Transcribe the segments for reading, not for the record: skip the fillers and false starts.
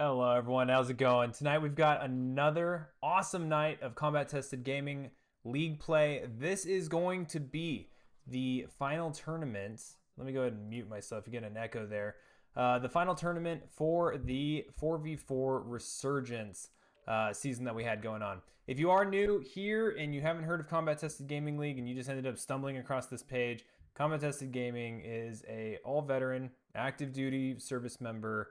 Hello, everyone. How's it going? Tonight we've got another awesome night of Combat Tested Gaming League play. This is going to be the final tournament. Let me go ahead and mute myself. You get an echo there. The final tournament for the 4v4 Resurgence season that we had going on. If you are new here and you haven't heard of Combat Tested Gaming League and you just ended up stumbling across this page, Combat Tested Gaming is a all-veteran, active duty service member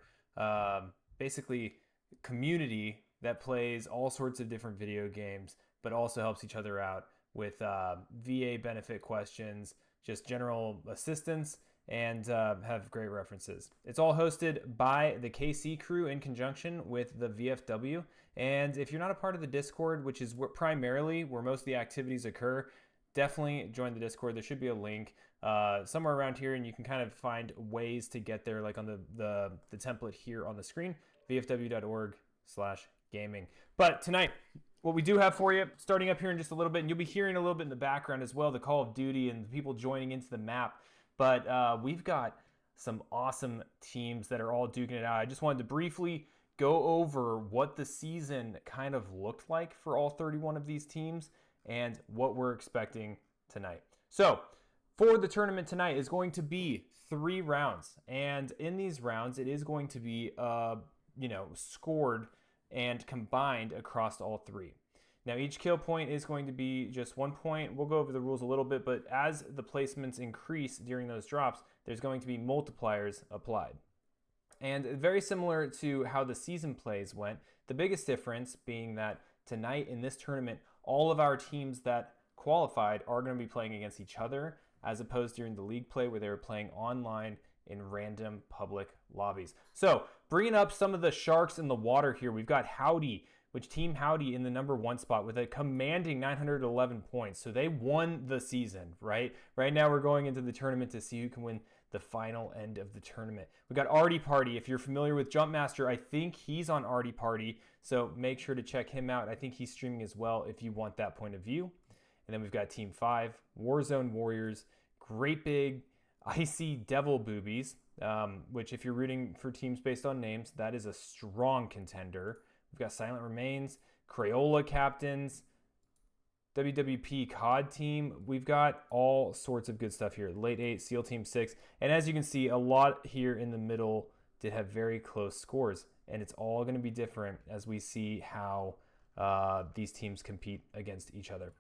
basically community that plays all sorts of different video games, but also helps each other out with VA benefit questions, just general assistance, and have great references. It's all hosted by the KC crew in conjunction with the VFW. And if you're not a part of the Discord, which is primarily where most of the activities occur, definitely join the Discord. There should be a link somewhere around here, and you can kind of find ways to get there, like on the template here on the screen, vfw.org/gaming. But tonight, what we do have for you, starting up here in just a little bit, and you'll be hearing a little bit in the background as well, the Call of Duty and the people joining into the map. But we've got some awesome teams that are all duking it out. I just wanted to briefly go over what the season kind of looked like for all 31 of these teams and what we're expecting tonight. So for the tournament tonight is going to be 3 rounds, and in these rounds it is going to be scored and combined across all 3. Now each kill point is going to be just 1 point. We'll go over the rules a little bit, but as the placements increase during those drops, there's going to be multipliers applied. And very similar to how the season plays went, the biggest difference being that tonight in this tournament, all of our teams that qualified are going to be playing against each other, as opposed during the league play where they were playing online in random public lobbies. So bringing up some of the sharks in the water here, we've got Howdy, which Team Howdy in the #1 spot with a commanding 911 points. So they won the season, right? Right now we're going into the tournament to see who can win the final end of the tournament. We've got Arty Party. If you're familiar with Jumpmaster, I think he's on Arty Party. So make sure to check him out. I think he's streaming as well if you want that point of view. And then we've got Team 5, Warzone Warriors, Great Big Icy Devil Boobies, which if you're rooting for teams based on names, that is a strong contender. We've got Silent Remains, Crayola Captains, WWP COD Team. We've got all sorts of good stuff here. Late 8, SEAL Team 6. And as you can see, a lot here in the middle did have very close scores. And it's all going to be different as we see how these teams compete against each other.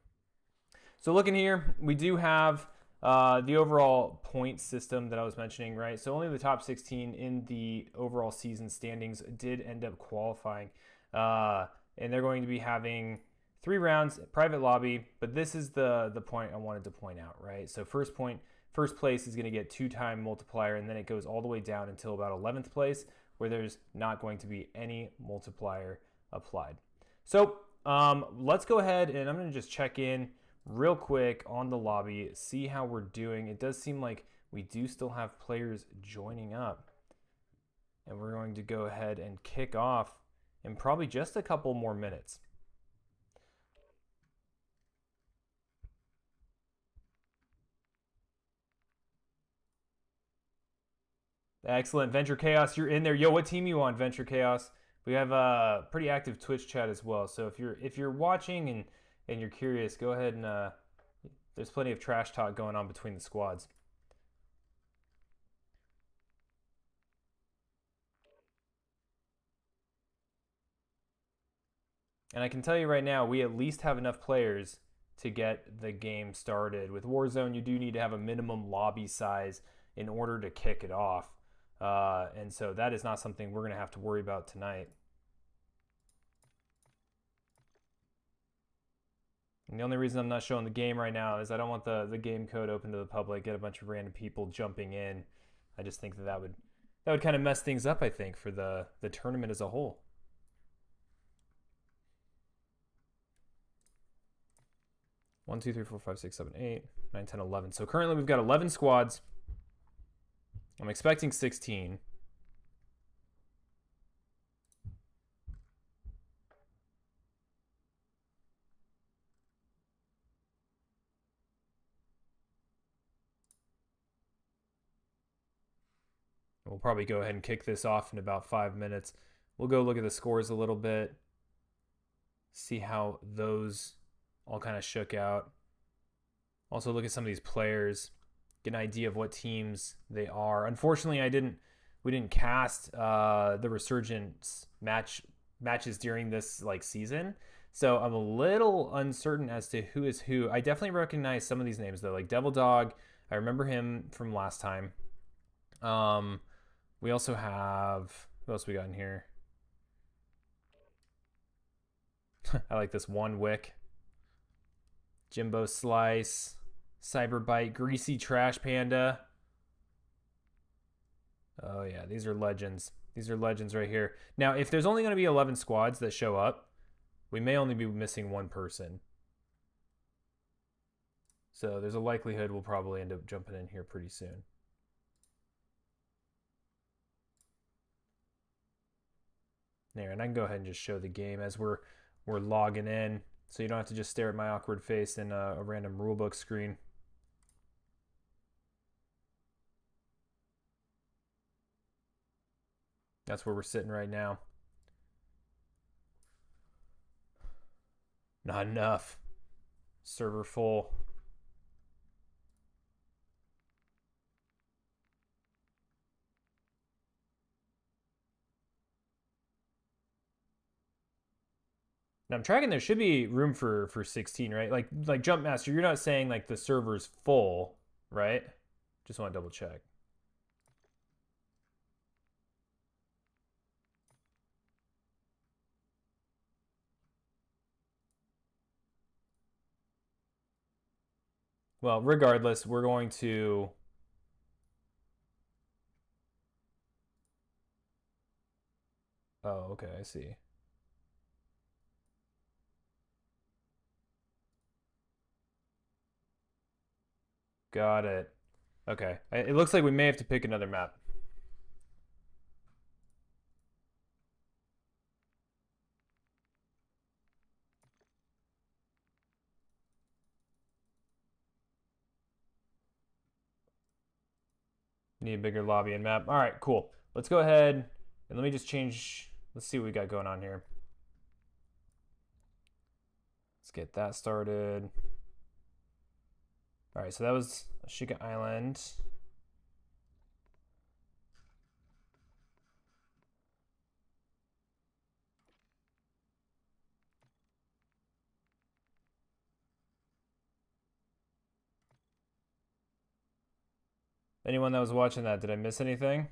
So looking here, we do have the overall point system that I was mentioning, right? So only the top 16 in the overall season standings did end up qualifying. And they're going to be having 3 rounds, private lobby, but this is the point I wanted to point out, right? So first place is going to get 2-time multiplier, and then it goes all the way down until about 11th place, where there's not going to be any multiplier applied. So let's go ahead, and I'm going to just check in real quick on the lobby, see how we're doing. It does seem like we do still have players joining up, and we're going to go ahead and kick off in probably just a couple more minutes. Excellent. Venture Chaos, you're in there. Yo, what team you on, Venture Chaos? We have a pretty active Twitch chat as well. So if you're watching and you're curious, go ahead and there's plenty of trash talk going on between the squads. And I can tell you right now, we at least have enough players to get the game started. With Warzone, you do need to have a minimum lobby size in order to kick it off. And so that is not something we're going to have to worry about tonight. And the only reason I'm not showing the game right now is I don't want the game code open to the public, get a bunch of random people jumping in. I just think that would kind of mess things up, I think, for the tournament as a whole. One, 2, 3, 4, 5, 6, 7, 8, 9, 10, 11. So currently we've got 11 squads. I'm expecting 16. We'll probably go ahead and kick this off in about 5 minutes. We'll go look at the scores a little bit, see how those all kind of shook out. Also look at some of these players, get an idea of what teams they are. Unfortunately, we didn't cast the Resurgence matches during this like season, so I'm a little uncertain as to who is who. I definitely recognize some of these names though, like Devil Dog. I remember him from last time. We also have, who else we got in here? I like this One Wick, Jimbo Slice, Cyberbite, Greasy Trash Panda. Oh yeah, these are legends. These are legends right here. Now, if there's only going to be 11 squads that show up, we may only be missing one person. So there's a likelihood we'll probably end up jumping in here pretty soon. There, and I can go ahead and just show the game as we're logging in, so you don't have to just stare at my awkward face in a random rulebook screen. That's where we're sitting right now. Not enough. Server full. Now I'm tracking there should be room for 16, right? Like Jump Master, you're not saying like the server's full, right? Just want to double check. Well, regardless, we're going to... Oh, okay, I see. Got it. Okay. It looks like we may have to pick another map. Need a bigger lobby and map. All right, cool. Let's go ahead and let me just change. Let's see what we got going on here. Let's get that started. All right, so that was Ashika Island. Anyone that was watching that, did I miss anything?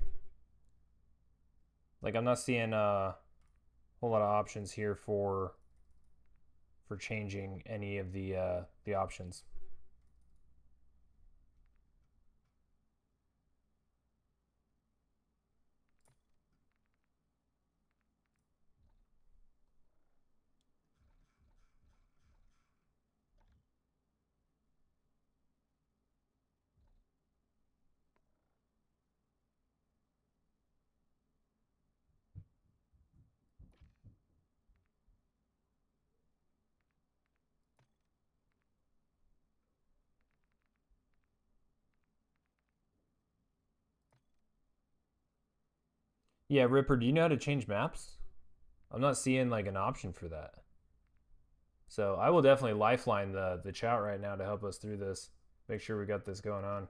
Like, I'm not seeing a whole lot of options here for changing any of the options. Yeah, Ripper, do you know how to change maps? I'm not seeing like an option for that. So I will definitely lifeline the chat right now to help us through this. Make sure we got this going on.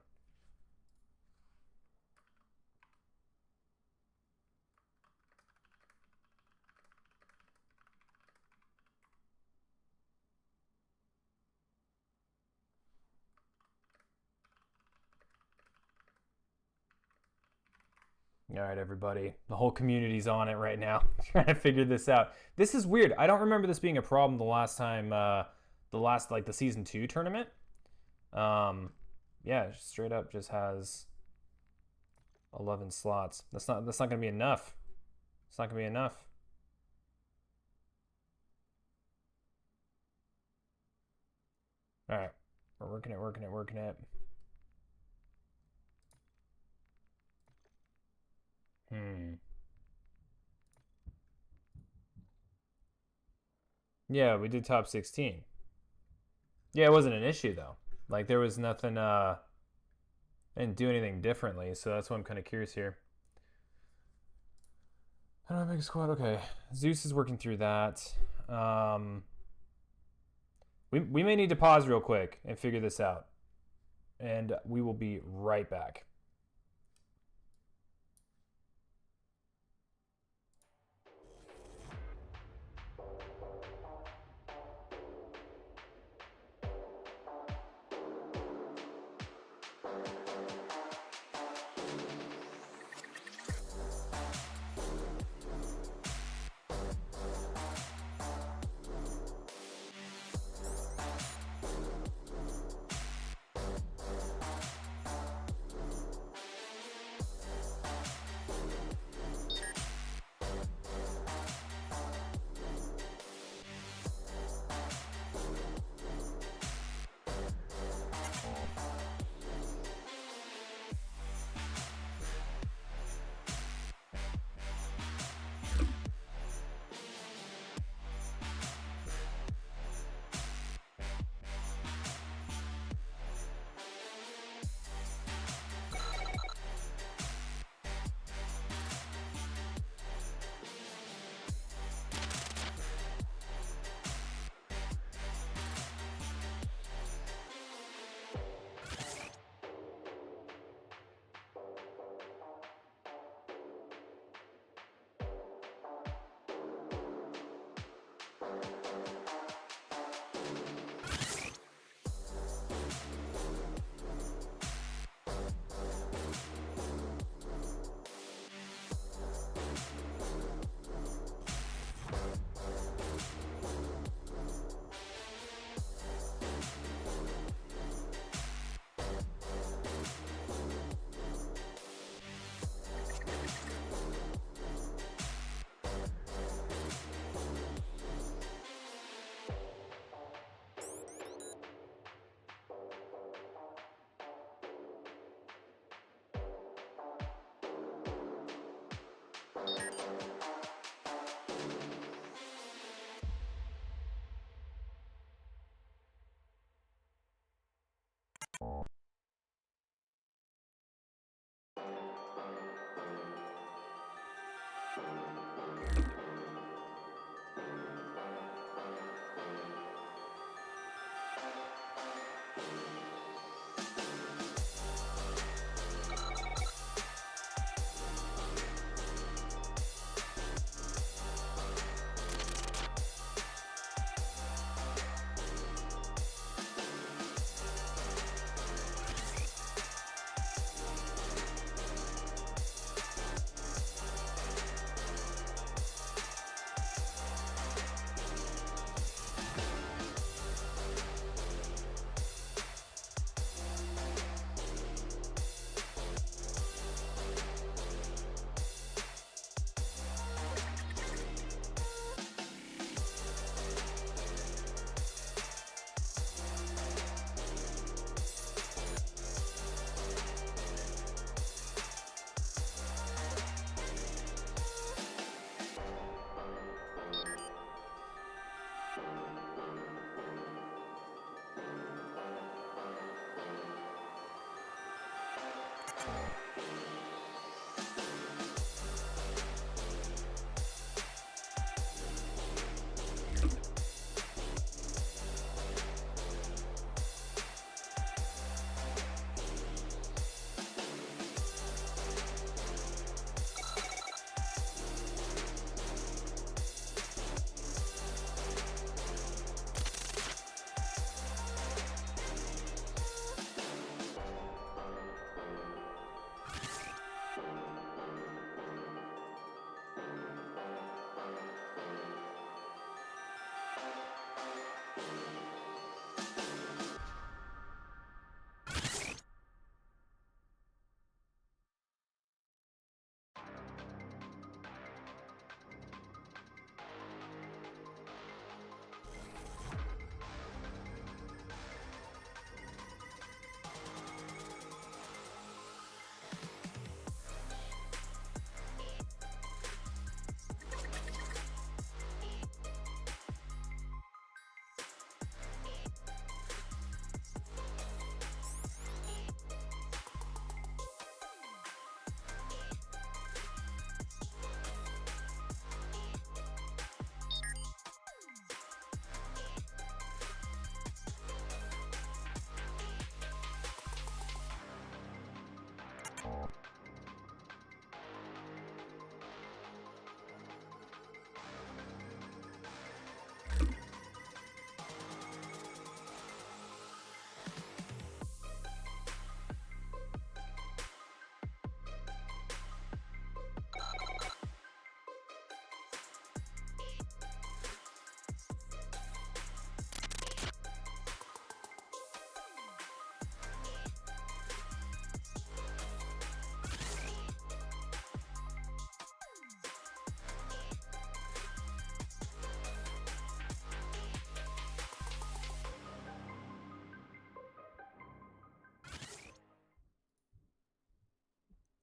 All right, everybody. The whole community's on it right now, trying to figure this out. This is weird. I don't remember this being a problem the last time, the season 2 tournament. Yeah, straight up just has 11 slots. That's not gonna be enough. It's not gonna be enough. All right, we're working it. Yeah, we did top 16. Yeah, it wasn't an issue though. Like there was nothing. I didn't do anything differently, so that's why I'm kind of curious here. How do I make a squad? Okay, Zeus is working through that. We may need to pause real quick and figure this out, and we will be right back.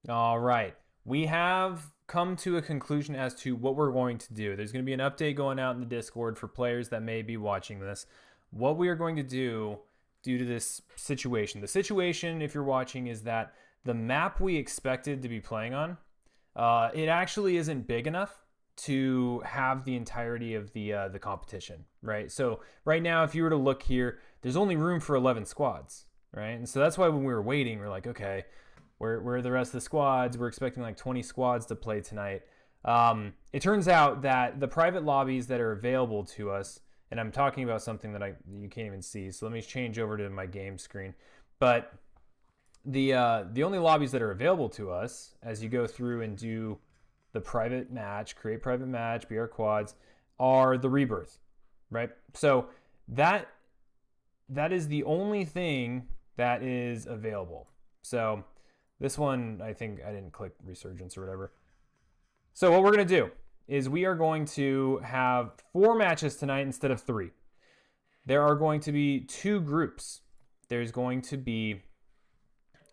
All right. We have come to a conclusion as to what we're going to do. There's going to be an update going out in the Discord for players that may be watching this. What we are going to do due to this situation. The situation, if you're watching, is that the map we expected to be playing on, it actually isn't big enough to have the entirety of the competition, right? So right now, if you were to look here, there's only room for 11 squads, right? And so that's why when we were waiting, we're like, okay, where are the rest of the squads? We're expecting like 20 squads to play tonight. It turns out that the private lobbies that are available to us, and I'm talking about something that you can't even see, so let me change over to my game screen. But the only lobbies that are available to us as you go through and do the private match, create private match, BR quads, are the rebirth, right? So that is the only thing that is available. So this one, I think I didn't click Resurgence or whatever. So what we're going to do is we are going to have 4 matches tonight instead of 3. There are going to be 2 groups. There's going to be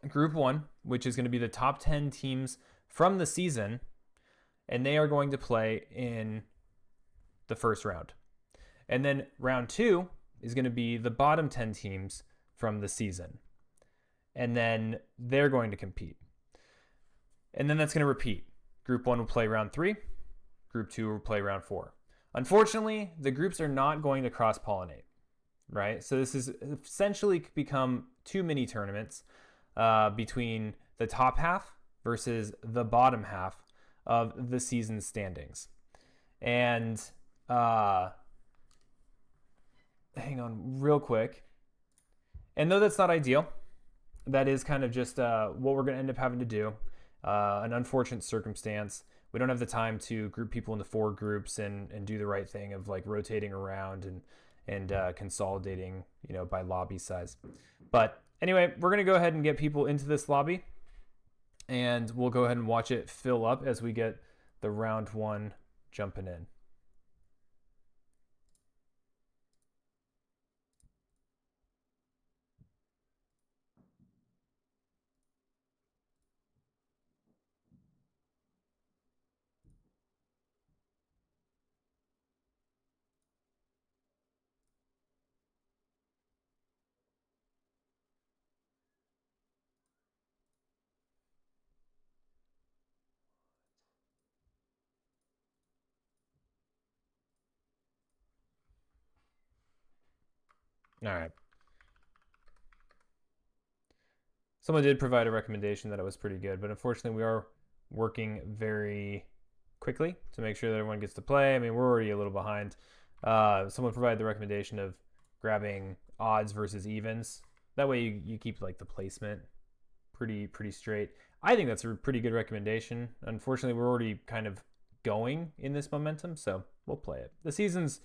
Group 1, which is going to be the top 10 teams from the season, and they are going to play in the first round. And then round 2 is going to be the bottom 10 teams from the season. And then they're going to compete. And then that's going to repeat. Group 1 will play round 3. Group 2 will play round 4. Unfortunately, the groups are not going to cross-pollinate, right? So this has essentially become 2 mini tournaments between the top half versus the bottom half of the season standings. And hang on real quick. And though that's not ideal, that is kind of just what we're going to end up having to do. An unfortunate circumstance. We don't have the time to group people into 4 groups and do the right thing of like rotating around and consolidating, by lobby size. But anyway, we're going to go ahead and get people into this lobby, and we'll go ahead and watch it fill up as we get the round 1 jumping in. All right. Someone did provide a recommendation that it was pretty good, but unfortunately we are working very quickly to make sure that everyone gets to play. I mean, we're already a little behind. Someone provided the recommendation of grabbing odds versus evens. That way you keep like the placement pretty straight. I think that's a pretty good recommendation. Unfortunately, we're already kind of going in this momentum, so we'll play it. The season's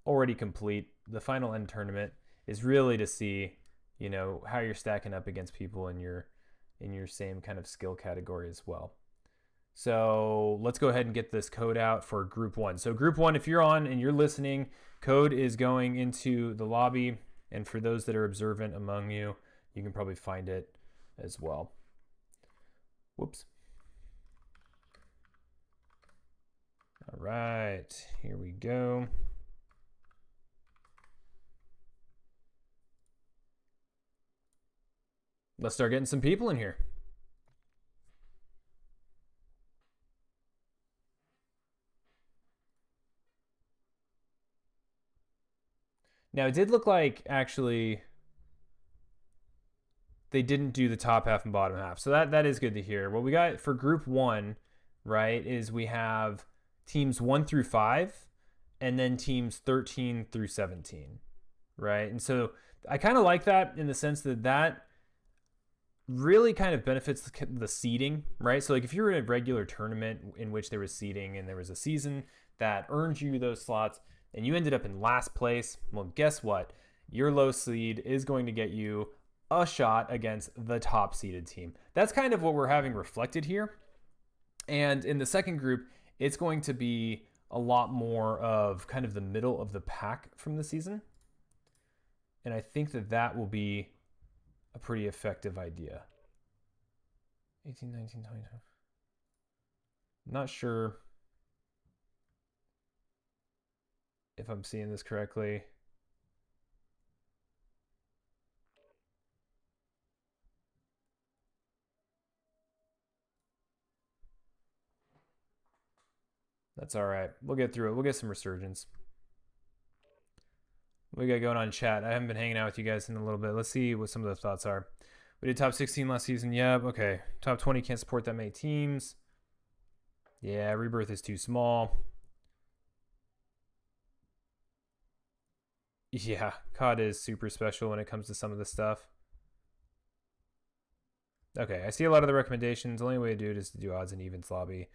already complete. The final end tournament is really to see, how you're stacking up against people in your same kind of skill category as well. So let's go ahead and get this code out for Group 1. So Group 1, if you're on and you're listening, code is going into the lobby. And for those that are observant among you, you can probably find it as well. Whoops. All right, here we go. Let's start getting some people in here. Now, it did look like, actually, they didn't do the top half and bottom half. So that is good to hear. What we got for Group 1, right, is we have teams 1 through 5 and then teams 13 through 17, right? And so I kind of like that in the sense that really kind of benefits the seeding, right? So like if you're in a regular tournament in which there was seeding and there was a season that earned you those slots and you ended up in last place, well, guess what? Your low seed is going to get you a shot against the top seeded team. That's kind of what we're having reflected here. And in the second group, it's going to be a lot more of kind of the middle of the pack from the season. And I think that will be a pretty effective idea. 18, 19, 20. Not sure if I'm seeing this correctly. That's all right. We'll get through it. We'll get some Resurgence. What we got going on in chat? I haven't been hanging out with you guys in a little bit. Let's see what some of the thoughts are. We did top 16 last season. Yep. Okay. Top 20 can't support that many teams. Yeah, Rebirth is too small. Yeah, COD is super special when it comes to some of this stuff. Okay, I see a lot of the recommendations. The only way to do it is to do odds and evens lobby.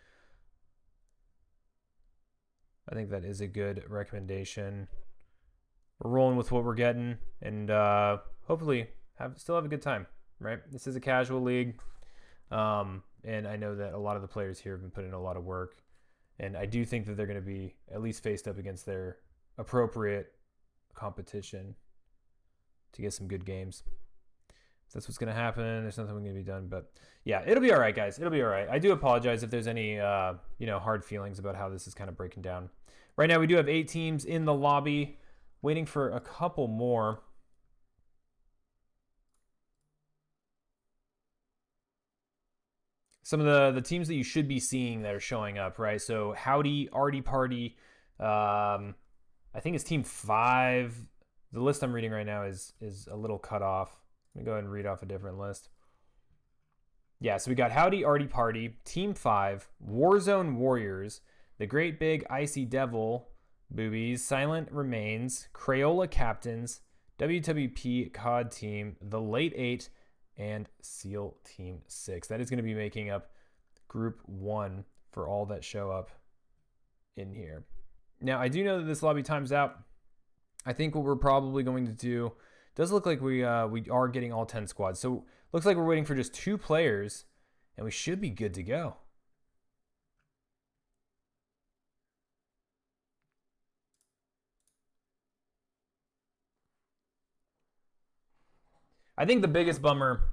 I think that is a good recommendation. We're rolling with what we're getting, and hopefully still have a good time, right? This is a casual league, and I know that a lot of the players here have been putting in a lot of work, and I do think that they're going to be at least faced up against their appropriate competition to get some good games. If that's what's going to happen, there's nothing going to be done, but yeah, it'll be all right, guys. It'll be all right. I do apologize if there's any hard feelings about how this is kind of breaking down. Right now, we do have 8 teams in the lobby. Waiting for a couple more. Some of the teams that you should be seeing that are showing up, right? So Howdy, Arty Party. I think it's Team 5. The list I'm reading right now is a little cut off. Let me go ahead and read off a different list. Yeah, so we got Howdy, Arty Party, Team 5, Warzone Warriors, The Great Big Icy Devil, Boobies, Silent Remains, Crayola Captains, WWP COD Team, The Late 8, and SEAL Team 6. That is going to be making up Group 1 for all that show up in here. Now, I do know that this lobby times out. I think what we're probably going to do does look like we are getting all 10 squads. So looks like we're waiting for just 2 players, and we should be good to go. I think the biggest bummer,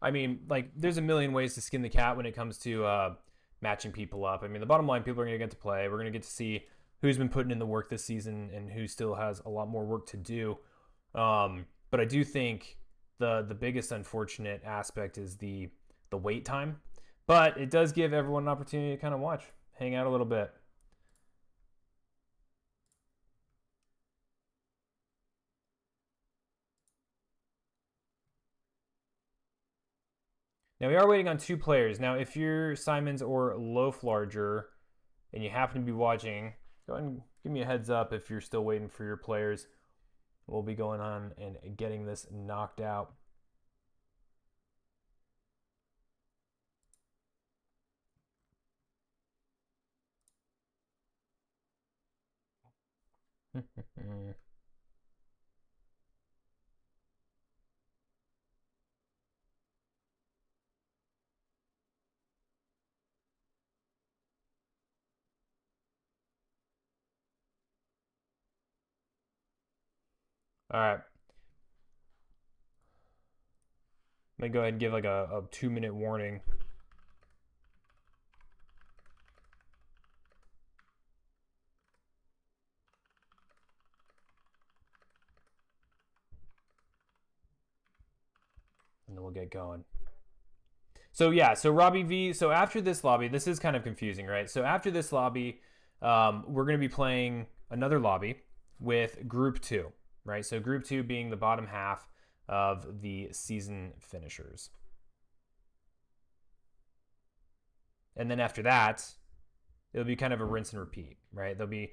I mean, like, there's a million ways to skin the cat when it comes to matching people up. I mean, the bottom line, people are going to get to play. We're going to get to see who's been putting in the work this season and who still has a lot more work to do. But I do think the biggest unfortunate aspect is the wait time. But it does give everyone an opportunity to kind of watch, hang out a little bit. Now, we are waiting on 2 players. Now, if you're Simons or Loaf Larger and you happen to be watching, go ahead and give me a heads up if you're still waiting for your players. We'll be going on and getting this knocked out. All right. Let me go ahead and give like a 2-minute warning. And then we'll get going. So yeah, so Robbie V, so after this lobby, this is kind of confusing, right? So after this lobby, we're going to be playing another lobby with Group 2, right? So Group 2 being the bottom half of the season finishers. And then after that, it'll be kind of a rinse and repeat, right? There'll be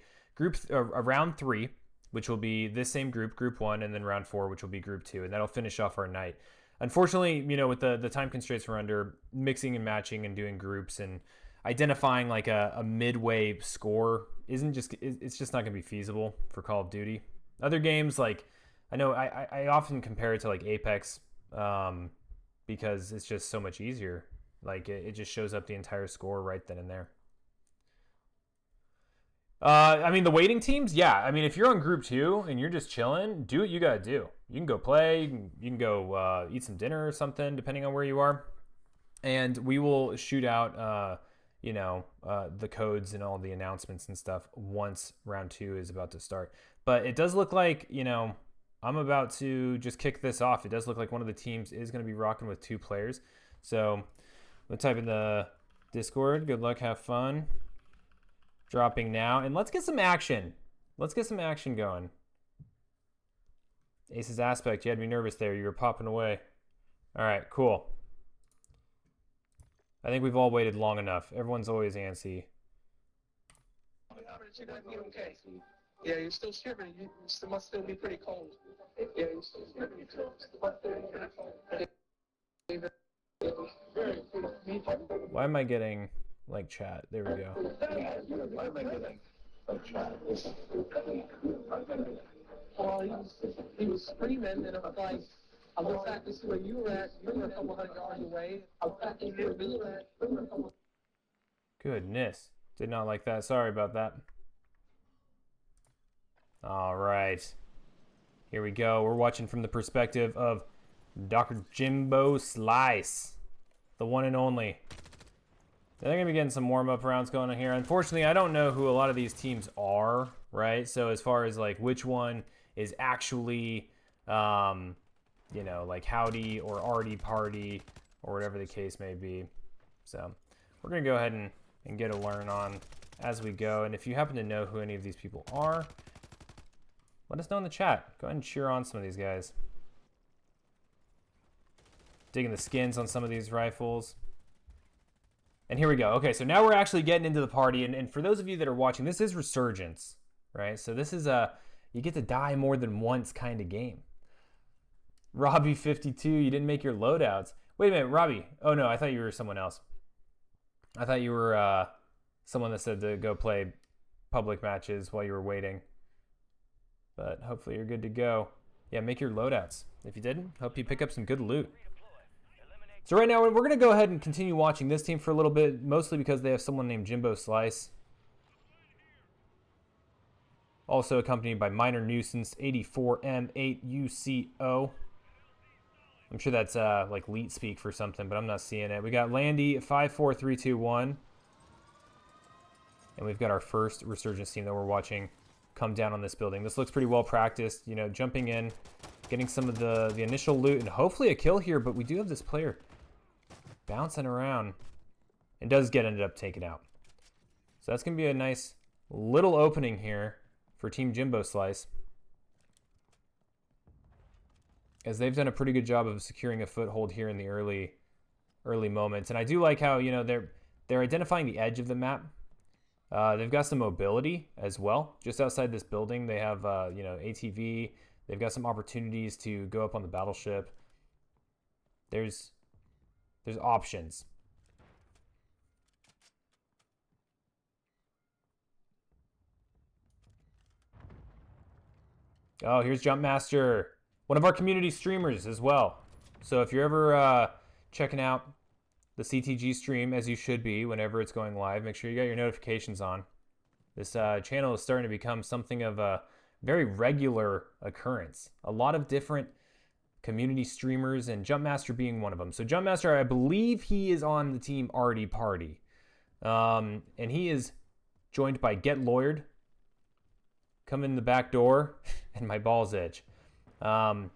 round 3, which will be this same group, Group 1, and then round 4, which will be Group 2, and that'll finish off our night. Unfortunately, with the time constraints we're under, mixing and matching and doing groups and identifying like a midway score it's just not going to be feasible for Call of Duty. Other games, like, I know I often compare it to like Apex because it's just so much easier. Like, it just shows up the entire score right then and there. I mean, the waiting teams, yeah. I mean, if you're on Group 2 and you're just chilling, do what you gotta do. You can go play, you can go eat some dinner or something, depending on where you are. and we will shoot out, the codes and all the announcements and stuff once round 2 is about to start. But it does look like, I'm about to just kick this off. It does look like one of the teams is going to be rocking with 2 players. So I'm going to type in the Discord. Good luck, have fun. Dropping now, and let's get some action. Let's get some action going. Ace's aspect, you had me nervous there. You were popping away. All right, cool. I think we've all waited long enough. Everyone's always antsy. Yeah, you're still shivering. You must still be pretty cold. Yeah, you're still shivering. You must still be pretty cold. Why am I getting like chat? There we go. Why am I getting like chat? Well, he was screaming, and I was like, I went back to see where you were at. You were a couple hundred yards away. I was back to see where you were at. Goodness. Did not like that. Sorry about that. All right. Here we go. We're watching from the perspective of Dr. Jimbo Slice, the one and only. They're going to be getting some warm-up rounds going on here. Unfortunately, I don't know who a lot of these teams are, right? So as far as like which one is actually, like Howdy or Arty Party or whatever the case may be. So we're going to go ahead and get a learn on as we go. And if you happen to know who any of these people are, let us know in the chat. Go ahead and cheer on some of these guys. Digging the skins on some of these rifles. And here we go. Okay, so now we're actually getting into the party. And for those of you that are watching, this is Resurgence, right? So this is a, you get to die more than once kind of game. Robbie52, you didn't make your loadouts. Wait a minute, Robbie. Oh, no, I thought you were someone else. I thought you were someone that said to go play public matches while you were waiting. But hopefully you're good to go. Yeah, make your loadouts. If you didn't, hope you pick up some good loot. So right now, we're going to go ahead and continue watching this team for a little bit, mostly because they have someone named Jimbo Slice. Also accompanied by Minor Nuisance 84M8UCO. I'm sure that's like leet speak for something, but I'm not seeing it. We got Landy 54321. And we've got our first Resurgence team that we're watching come down on this building. This looks pretty well practiced, jumping in, getting some of the initial loot, and hopefully a kill here, but we do have this player bouncing around and does get ended up taken out. So that's going to be a nice little opening here for Team Jimbo Slice, as they've done a pretty good job of securing a foothold here in the early moments. And I do like how, they're identifying the edge of the map. They've got some mobility as well. Just outside this building, they have, ATV. They've got some opportunities to go up on the battleship. There's options. Oh, here's Jumpmaster, one of our community streamers as well. So if you're ever checking out the CTG stream, as you should be whenever it's going live, make sure you got your notifications on. This channel is starting to become something of a very regular occurrence. A lot of different community streamers, and Jumpmaster being one of them. So Jumpmaster, I believe he is on the team Arty Party. And he is joined by Get Lawyered. Come in the back door, and my balls itch. Definitely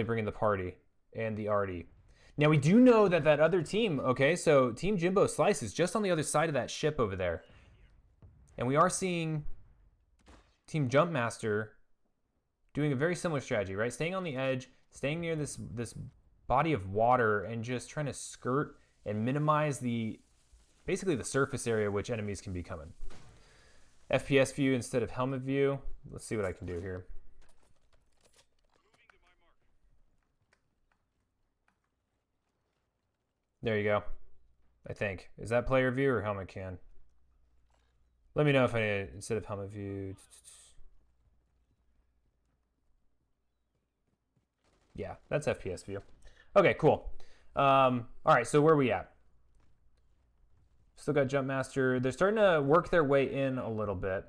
bringing the party and the Arty. Now, we do know that other team, okay, so Team Jimbo Slice is just on the other side of that ship over there. And we are seeing Team Jumpmaster doing a very similar strategy, right? Staying on the edge, staying near this body of water, and just trying to skirt and minimize basically the surface area which enemies can be coming. FPS view instead of helmet view. Let's see what I can do here. There you go. I think. Is that player view or helmet can? Let me know if I instead of helmet view. Yeah, that's FPS view. Okay, cool. All right, so where are we at? Still got Jumpmaster. They're starting to work their way in a little bit.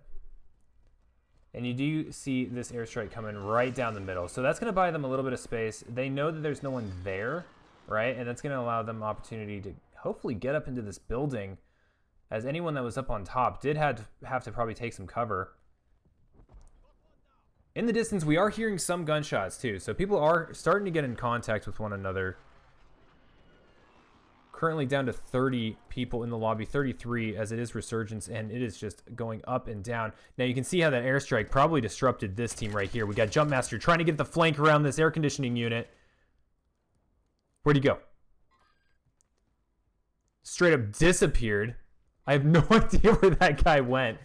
And you do see this airstrike coming right down the middle. So that's going to buy them a little bit of space. They know that there's no one there. right? And that's going to allow them opportunity to hopefully get up into this building, as anyone that was up on top did have to probably take some cover. In the distance, we are hearing some gunshots too, so people are starting to get in contact with one another. Currently down to 30 people in the lobby, 33 as it is Resurgence, and it is just going up and down. Now you can see how that airstrike probably disrupted this team right here. We got Jumpmaster trying to get the flank around this air conditioning unit. Where'd he go? Straight up disappeared. I have no idea where that guy went.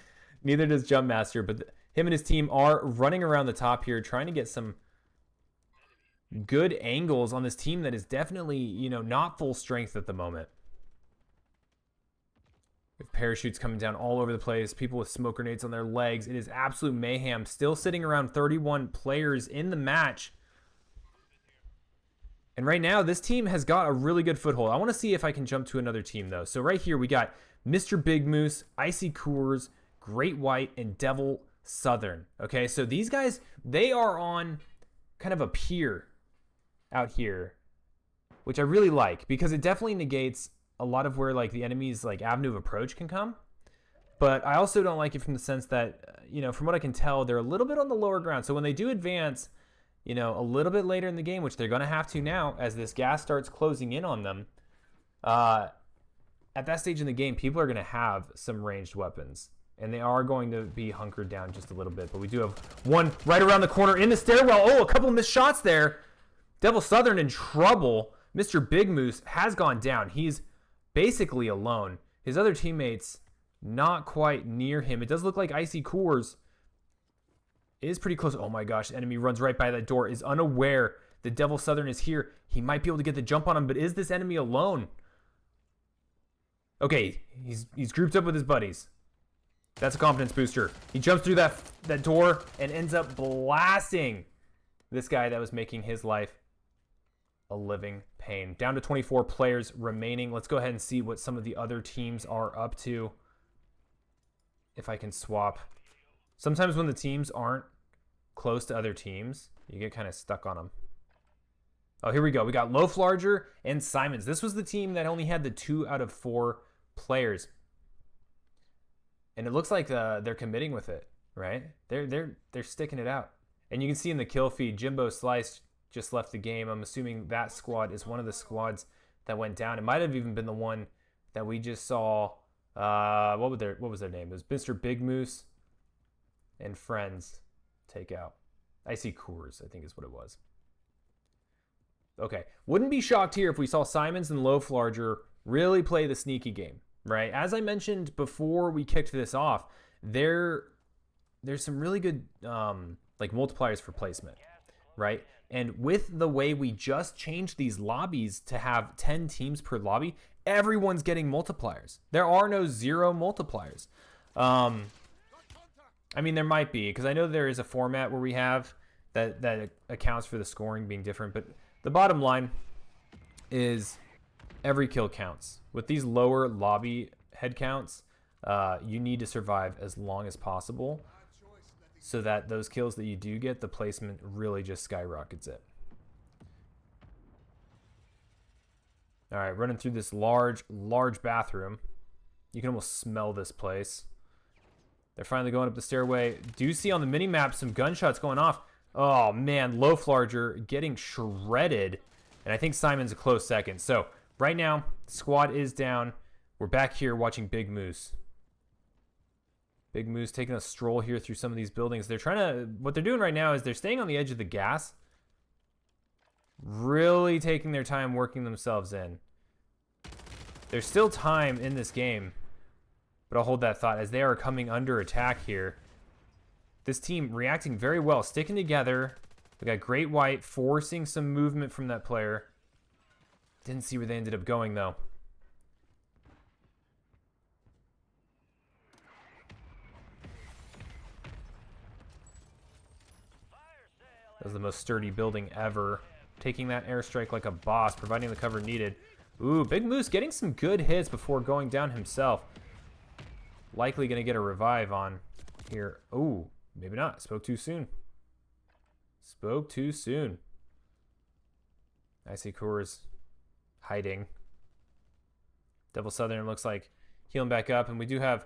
Neither does Jumpmaster, but him and his team are running around the top here, trying to get some good angles on this team that is definitely, you know, not full strength at the moment. With parachutes coming down all over the place, people with smoke grenades on their legs. It is absolute mayhem. Still sitting around 31 players in the match. And right now, this team has got a really good foothold. I want to see if I can jump to another team, though. So right here, we got Mr. Big Moose, Icy Coors, Great White, and Devil Southern. Okay, so these guys, they are on kind of a pier out here, which I really like, because it definitely negates a lot of where like the enemy's like avenue of approach can come. But I also don't like it from the sense that, you know, from what I can tell, they're a little bit on the lower ground. So when they do advance, you know, a little bit later in the game, which they're going to have to now as this gas starts closing in on them, at that stage in the game, people are going to have some ranged weapons. And they are going to be hunkered down just a little bit. But we do have one right around the corner in the stairwell. Oh, a couple of missed shots there. Devil Southern in trouble. Mr. Big Moose has gone down. He's basically alone. His other teammates not quite near him. It does look like Icy Coors is pretty close. Oh my gosh, the enemy runs right by that door, is unaware the Devil Southern is here. He might be able to get the jump on him, but is this enemy alone? Okay, he's grouped up with his buddies. That's a confidence booster. He jumps through that door and ends up blasting this guy that was making his life a living pain. Down to 24 players remaining. Let's go ahead and see what some of the other teams are up to. If I can swap. Sometimes when the teams aren't close to other teams, you get kind of stuck on them. Oh, here we go. We got Loaf Larger and Simons. This was the team that only had the 2 out of 4 players. And it looks like they're committing with it, right? They're sticking it out. And you can see in the kill feed, Jimbo Slice just left the game. I'm assuming that squad is one of the squads that went down. It might have even been the one that we just saw. What was their name? It was Mr. Big Moose and friends take out. Icy Coors, I think is what it was. Okay, wouldn't be shocked here if we saw Simons and Loaf Larger really play the sneaky game, right? As I mentioned before we kicked this off, there's some really good like multipliers for placement, right? And with the way we just changed these lobbies to have 10 teams per lobby, everyone's getting multipliers. There are no 0 multipliers. I mean, there might be, because I know there is a format where we have that accounts for the scoring being different, but the bottom line is every kill counts. With these lower lobby head counts, you need to survive as long as possible so that those kills that you do get, the placement really just skyrockets it. All right, running through this large bathroom. You can almost smell this place. They're finally going up the stairway. Do see on the mini-map some gunshots going off. Oh, man, Loaf Larger getting shredded. And I think Simon's a close second. So, right now, squad is down. We're back here watching Big Moose. Big Moose taking a stroll here through some of these buildings. They're trying to... What they're doing right now is they're staying on the edge of the gas. Really taking their time working themselves in. There's still time in this game. But I'll hold that thought as they are coming under attack here. This team reacting very well, sticking together. We got Great White forcing some movement from that player. Didn't see where they ended up going, though. That was the most sturdy building ever. Taking that airstrike like a boss, providing the cover needed. Ooh, Big Moose getting some good hits before going down himself. Likely going to get a revive on here. Ooh, maybe not. Spoke too soon. Spoke too soon. Icy Coors hiding. Devil Southern looks like healing back up. And we do have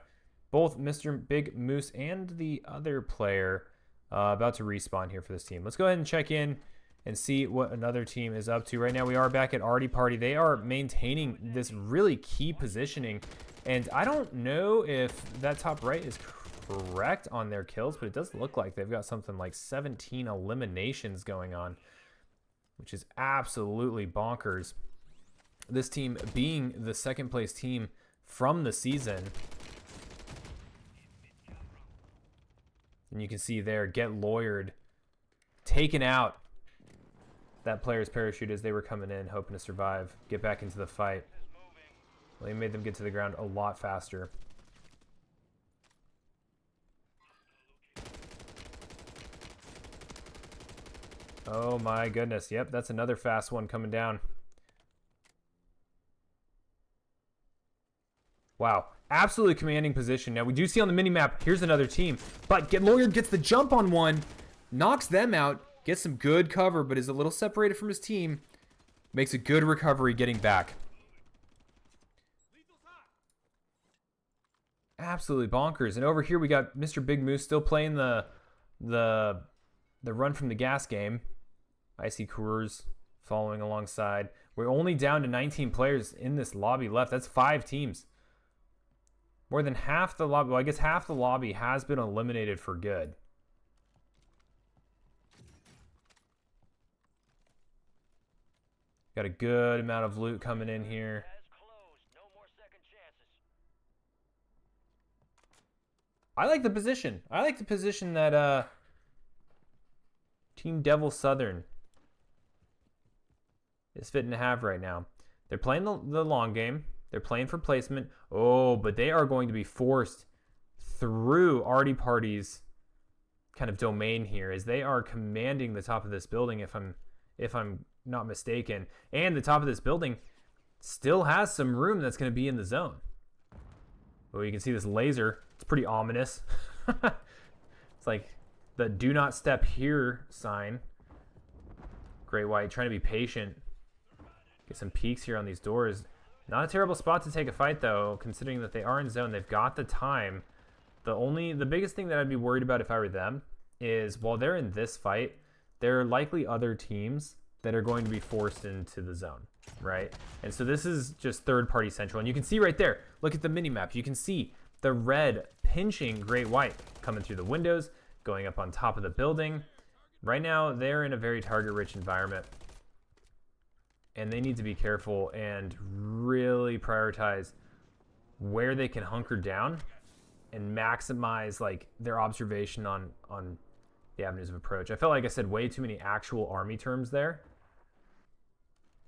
both Mr. Big Moose and the other player about to respawn here for this team. Let's go ahead and check in and see what another team is up to. Right now we are back at Arty Party. They are maintaining this really key positioning. And I don't know if that top right is correct on their kills, but it does look like they've got something like 17 eliminations going on, which is absolutely bonkers. This team being the second place team from the season. And you can see there, Get Lawyered, taken out that player's parachute as they were coming in, hoping to survive, get back into the fight. Well, he made them get to the ground a lot faster. Oh my goodness. Yep, that's another fast one coming down. Wow. Absolutely commanding position. Now, we do see on the mini-map, here's another team. But Get Lawyered gets the jump on one, knocks them out, gets some good cover, but is a little separated from his team. Makes a good recovery getting back. Absolutely bonkers. And over here, we got Mr. Big Moose still playing the run from the gas game. Icy Coors following alongside. We're only down to 19 players in this lobby left. That's 5 teams. More than half the lobby, well, I guess half the lobby has been eliminated for good. Got a good amount of loot coming in here. I like the position. I like the position that Team Devil Southern is fitting to have right now. They're playing the long game. They're playing for placement. Oh, but they are going to be forced through Arty Party's kind of domain here as they are commanding the top of this building, if I'm not mistaken. And the top of this building still has some room that's going to be in the zone. Well, you can see this laser. It's pretty ominous. It's like the do not step here sign. Great White trying to be patient. Get some peeks here on these doors. Not a terrible spot to take a fight, though, considering that they are in zone. They've got the time. The biggest thing that I'd be worried about if I were them is while they're in this fight, there are likely other teams that are going to be forced into the zone, right? And so this is just third-party central. And you can see right there, look at the mini-map. You can see the red pinching Great White coming through the windows, going up on top of the building. Right now, they're in a very target-rich environment. And they need to be careful and really prioritize where they can hunker down and maximize like their observation on the avenues of approach. I felt like I said way too many actual army terms there.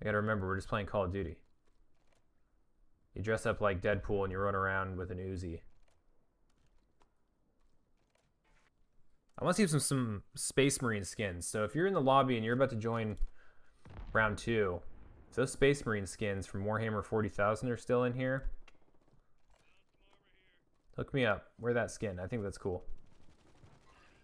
I gotta remember, we're just playing Call of Duty. You dress up like Deadpool and you run around with an Uzi. I want to see some Space Marine skins. So if you're in the lobby and you're about to join round 2, if those Space Marine skins from Warhammer 40,000 are still in here, hook me up. Wear that skin. I think that's cool.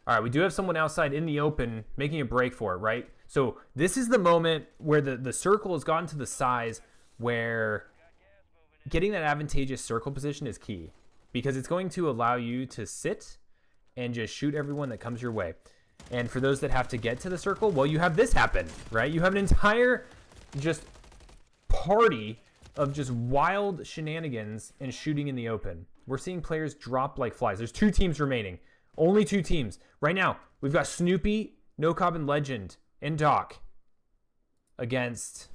All right, we do have someone outside in the open making a break for it, right? So this is the moment where the circle has gotten to the size where getting that advantageous circle position is key, because it's going to allow you to sit and just shoot everyone that comes your way. And for those that have to get to the circle, well, you have this happen, right? You have an entire just party of just wild shenanigans and shooting in the open. We're seeing players drop like flies. There's 2 teams remaining. Only 2 teams. Right now, we've got Snoopy, No Cobb and Legend, and Doc against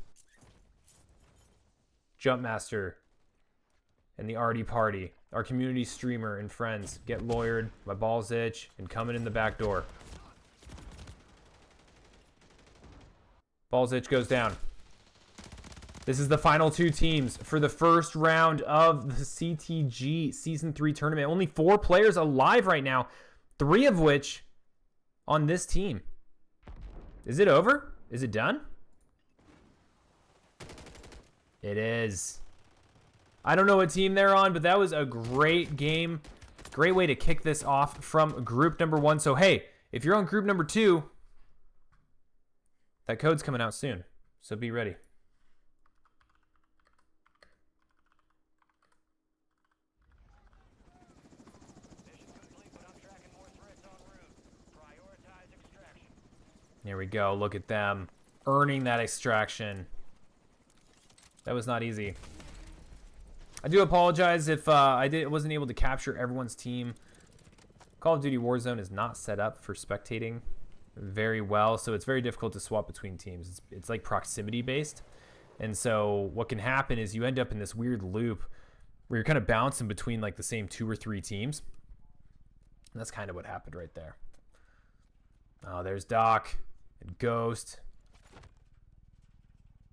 Jumpmaster and the Arty Party. Our community streamer and friends. Get Lawyered, my balls itch, and coming in the back door. Balls itch goes down. This is the final 2 teams for the first round of the CTG Season 3 tournament. Only 4 players alive right now, 3 of which on this team. Is it over? Is it done? It is. I don't know what team they're on, but that was a great game. Great way to kick this off from group number 1. So, hey, if you're on group number 2, that code's coming out soon. So be ready. Here we go. Look at them earning that extraction. That was not easy. I do apologize if wasn't able to capture everyone's team. Call of Duty Warzone is not set up for spectating very well, so it's very difficult to swap between teams. It's like proximity based. And so what can happen is you end up in this weird loop where you're kind of bouncing between like the same 2 or 3 teams. And that's kind of what happened right there. Oh, there's Doc and Ghost.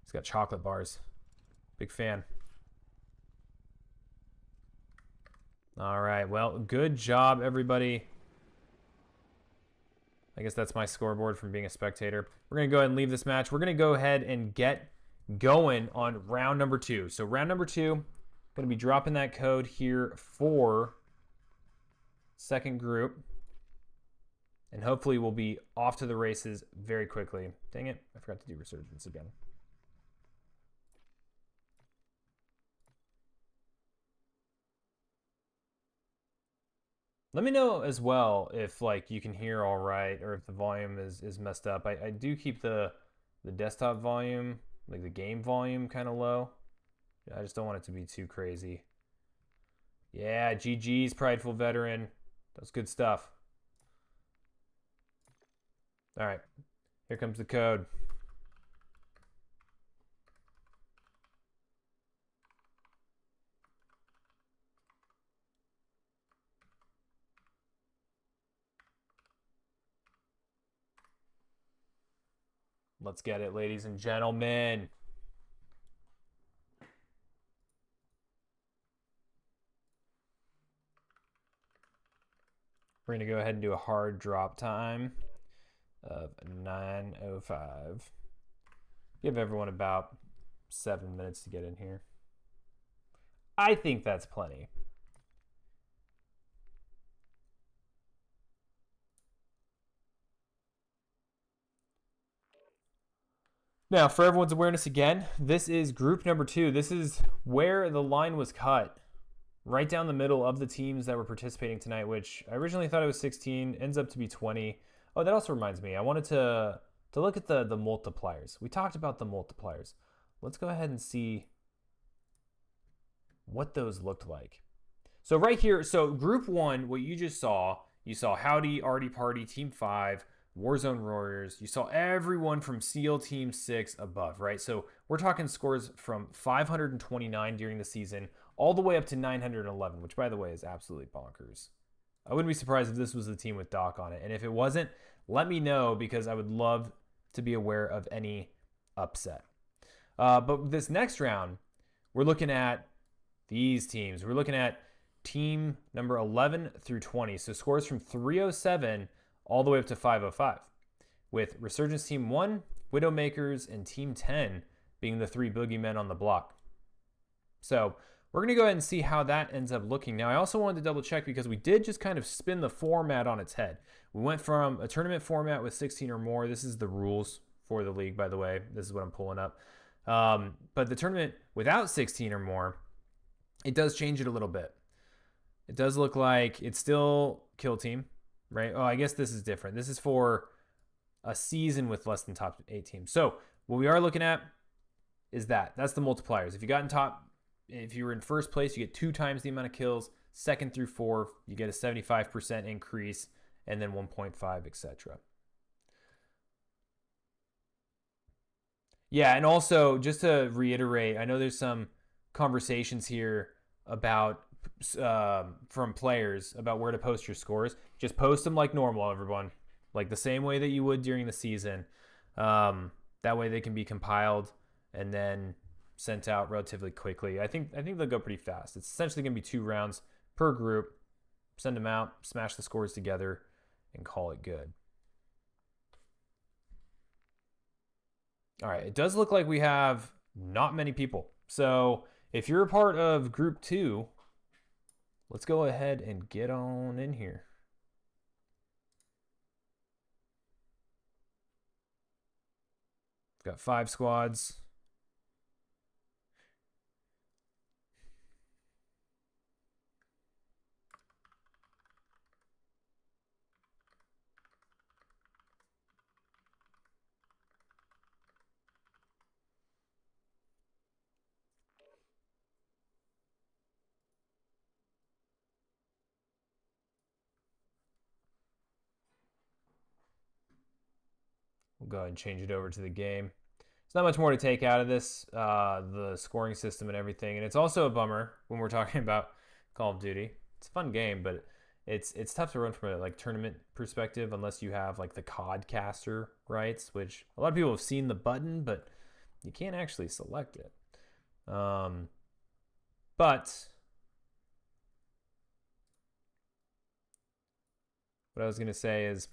He's got chocolate bars. Big fan. All right, well, good job, everybody. I guess that's my scoreboard from being a spectator. We're going to go ahead and leave this match. We're going to go ahead and get going on round number 2. So round number 2, going to be dropping that code here for second group. And hopefully we'll be off to the races very quickly. Dang it, I forgot to do Resurgence again. Let me know as well if like you can hear all right or if the volume is messed up. I do keep the desktop volume, like the game volume, kind of low. I just don't want it to be too crazy. Yeah, GG's Prideful Veteran. That's good stuff. All right, here comes the code. Let's get it, ladies and gentlemen. We're going to go ahead and do a hard drop time of 9:05. Give everyone about 7 minutes to get in here. I think that's plenty. Now, for everyone's awareness again, this is group number 2. This is where the line was cut. Right down the middle of the teams that were participating tonight, which I originally thought it was 16, ends up to be 20. Oh, that also reminds me. I wanted to look at the multipliers. We talked about the multipliers. Let's go ahead and see what those looked like. So right here, so group 1, what you just saw, you saw Howdy, Arty Party, Team 5, Warzone Warriors. You saw everyone from SEAL Team 6 above, right? So we're talking scores from 529 during the season all the way up to 911, which, by the way, is absolutely bonkers. I wouldn't be surprised if this was the team with Doc on it. And if it wasn't, let me know because I would love to be aware of any upset. But this next round, we're looking at these teams. We're looking at team number 11 through 20. So scores from 307 all the way up to 505, with Resurgence Team 1, Widowmakers, and Team 10 being the 3 boogeymen on the block. So we're going to go ahead and see how that ends up looking. Now, I also wanted to double check because we did just kind of spin the format on its head. We went from a tournament format with 16 or more. This is the rules for the league, by the way. This is what I'm pulling up. But the tournament without 16 or more, it does change it a little bit. It does look like it's still kill team, right? Oh, I guess this is different. This is for a season with less than top 8 teams. So what we are looking at is that's the multipliers. If you were in first place, you get 2 times the amount of kills. 2nd through 4, you get a 75% increase, and then 1.5, etc. Yeah, and also just to reiterate, I know there's some conversations here about from players about where to post your scores. Just post them like normal, everyone, like the same way that you would during the season. That way they can be compiled and then sent out relatively quickly. I think they'll go pretty fast. It's essentially going to be 2 rounds per group. Send them out, smash the scores together, and call it good. All right, it does look like we have not many people. So if you're a part of group 2, let's go ahead and get on in here. Got 5 squads. go ahead and change it over to the game. There's not much more to take out of this, the scoring system and everything. And it's also a bummer when we're talking about Call of Duty. It's a fun game, but it's tough to run from a like tournament perspective unless you have like the COD caster rights, which a lot of people have seen the button, but you can't actually select it. But what I was gonna say is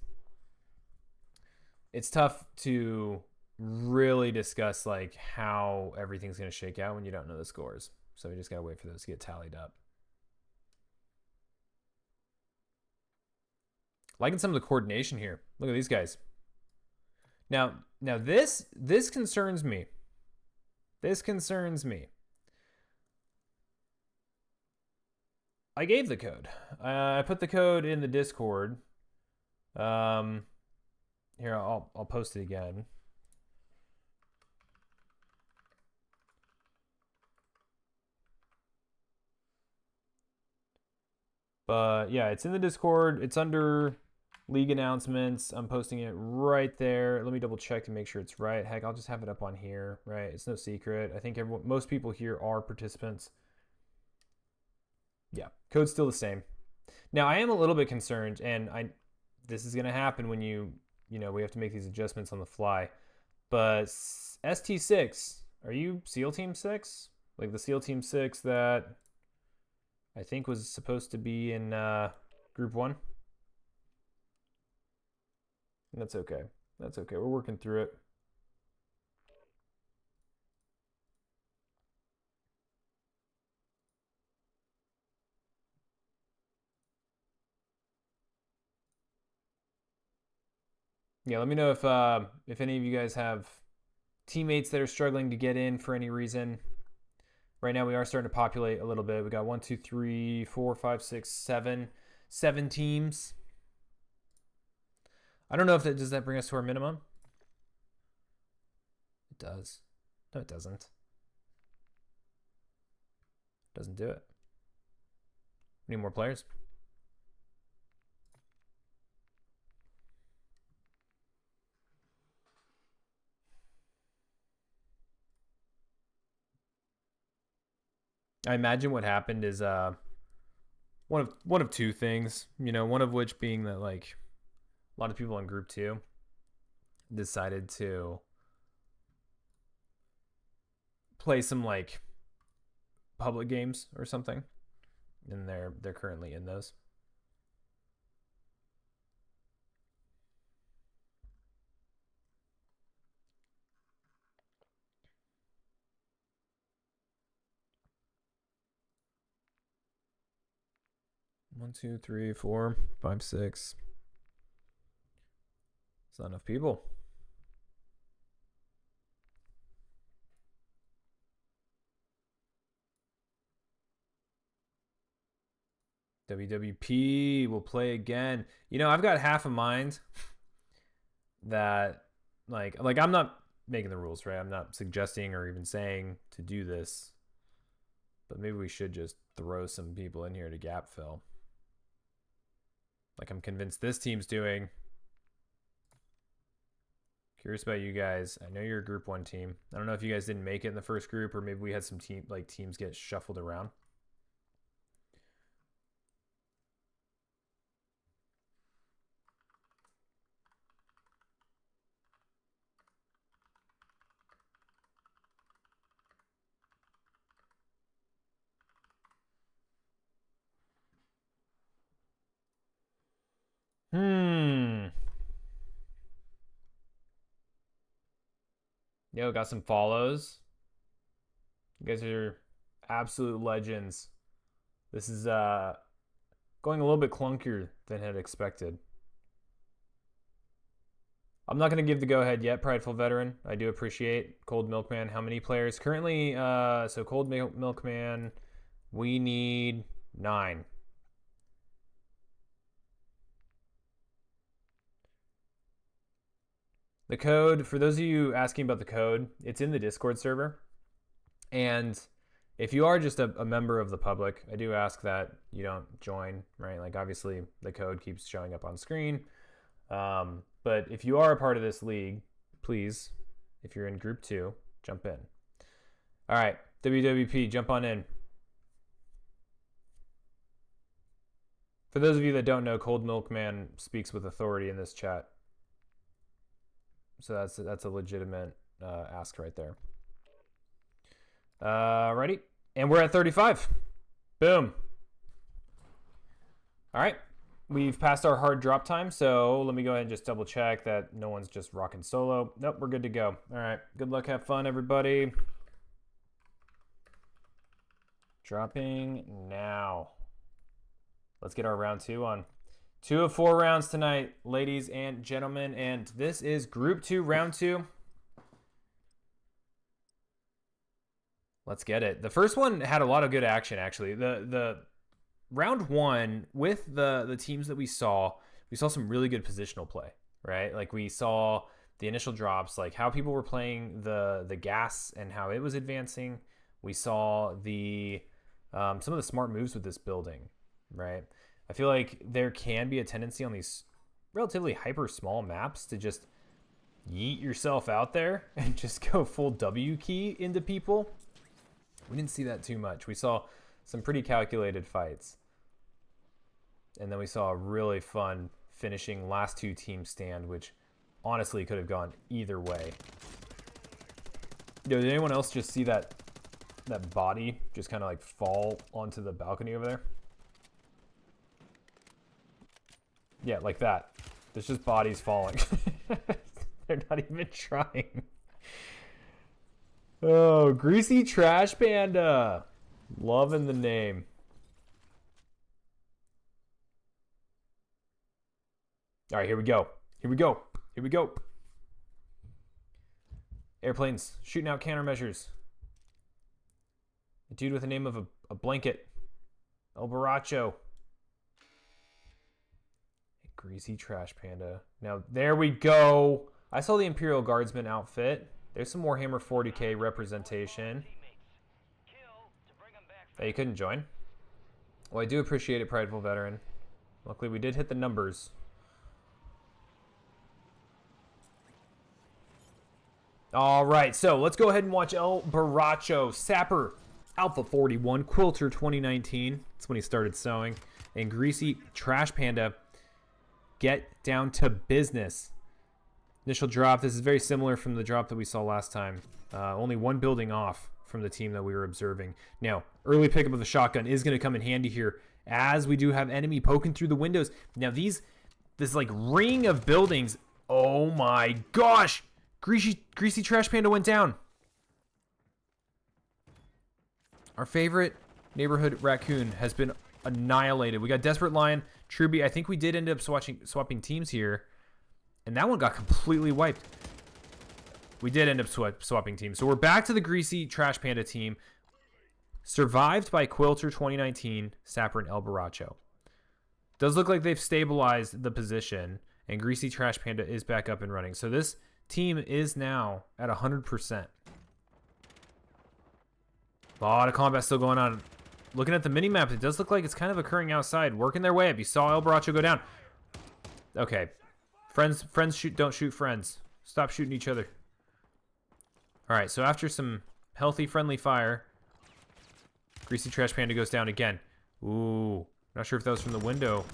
it's tough to really discuss like how everything's gonna shake out when you don't know the scores. So we just gotta wait for those to get tallied up. Liking some of the coordination here. Look at these guys. Now this concerns me. This concerns me. I gave the code. I put the code in the Discord. Here, I'll post it again. But yeah, it's in the Discord. It's under league announcements. I'm posting it right there. Let me double check to make sure it's right. Heck, I'll just have it up on here, right? It's no secret. I think most people here are participants. Yeah, code's still the same. Now, I am a little bit concerned, and this is going to happen when we have to make these adjustments on the fly. But ST6, are you SEAL Team 6? Like the SEAL Team 6 that I think was supposed to be in Group 1? That's okay. That's okay. We're working through it. Yeah, let me know if any of you guys have teammates that are struggling to get in for any reason. Right now we are starting to populate a little bit. We got 1, 2, 3, 4, 5, 6, 7 teams. I don't know if does that bring us to our minimum? It does. No, it doesn't. Doesn't do it. We need more players. I imagine what happened is one of two things, one of which being that like a lot of people in Group 2 decided to play some like public games or something, and they're currently in those. One, two, three, 4, 5, 6. It's not enough people. WWP will play again. I've got half a mind that like I'm not making the rules, right? I'm not suggesting or even saying to do this, but maybe we should just throw some people in here to gap fill. Like I'm convinced this team's doing. Curious about you guys. I know you're a Group 1 team. I don't know if you guys didn't make it in the first group, or maybe we had some teams get shuffled around. Yo, got some follows. You guys are absolute legends. This is going a little bit clunkier than I had expected. I'm not going to give the go-ahead yet, Prideful Veteran. I do appreciate Cold Milkman. How many players? Currently, so Cold Milkman, we need 9. The code, for those of you asking about the code, it's in the Discord server. And if you are just a member of the public, I do ask that you don't join, right? Like obviously the code keeps showing up on screen. But if you are a part of this league, please, if you're in Group 2, jump in. All right, WWP, jump on in. For those of you that don't know, Cold Milkman speaks with authority in this chat. So that's a legitimate ask right there. Ready? And we're at 35. Boom. All right. We've passed our hard drop time, so let me go ahead and just double check that no one's just rocking solo. Nope, we're good to go. All right. Good luck. Have fun, everybody. Dropping now. Let's get our round 2 on. 2 of 4 rounds tonight, ladies and gentlemen, and this is Group 2, Round 2. Let's get it. The first one had a lot of good action, actually. The round 1, with the teams that we saw some really good positional play, right? Like, we saw the initial drops, like how people were playing the gas and how it was advancing. We saw the some of the smart moves with this building, right? I feel like there can be a tendency on these relatively hyper small maps to just yeet yourself out there and just go full W key into people. We didn't see that too much. We saw some pretty calculated fights. And then we saw a really fun finishing last 2 team stand, which honestly could have gone either way. Yo, did anyone else just see that body just kind of like fall onto the balcony over there? Yeah, like that. There's just bodies falling. They're not even trying. Oh, Greasy Trash Panda. Loving the name. All right, here we go. Here we go. Here we go. Airplanes shooting out countermeasures. A dude with the name of a blanket. El Baracho. Greasy Trash Panda. Now, there we go. I saw the Imperial Guardsman outfit. There's some Warhammer 40k representation. Hey, you couldn't join? Well, I do appreciate it, Prideful Veteran. Luckily, we did hit the numbers. All right, so let's go ahead and watch El Baracho, Sapper, Alpha 41, Quilter 2019. That's when he started sewing. And Greasy Trash Panda, get down to business. Initial drop. This is very similar from the drop that we saw last time. Only 1 building off from the team that we were observing. Now, early pickup of the shotgun is going to come in handy here, as we do have enemy poking through the windows. Now, this like ring of buildings. Oh my gosh! Greasy Trash Panda went down. Our favorite neighborhood raccoon has been annihilated. We got Desperate Lion, Truby. I think we did end up swapping teams here, and that one got completely wiped. We did end up swapping teams. So we're back to the Greasy Trash Panda team. Survived by Quilter 2019, Sapper, and El Baracho. Does look like they've stabilized the position, and Greasy Trash Panda is back up and running. So this team is now at 100%. A lot of combat still going on. Looking at the mini-map, it does look like it's kind of occurring outside. Working their way up. You saw El Baracho go down. Okay. Friends don't shoot friends. Stop shooting each other. Alright, so after some healthy, friendly fire, Greasy Trash Panda goes down again. Ooh. Not sure if that was from the window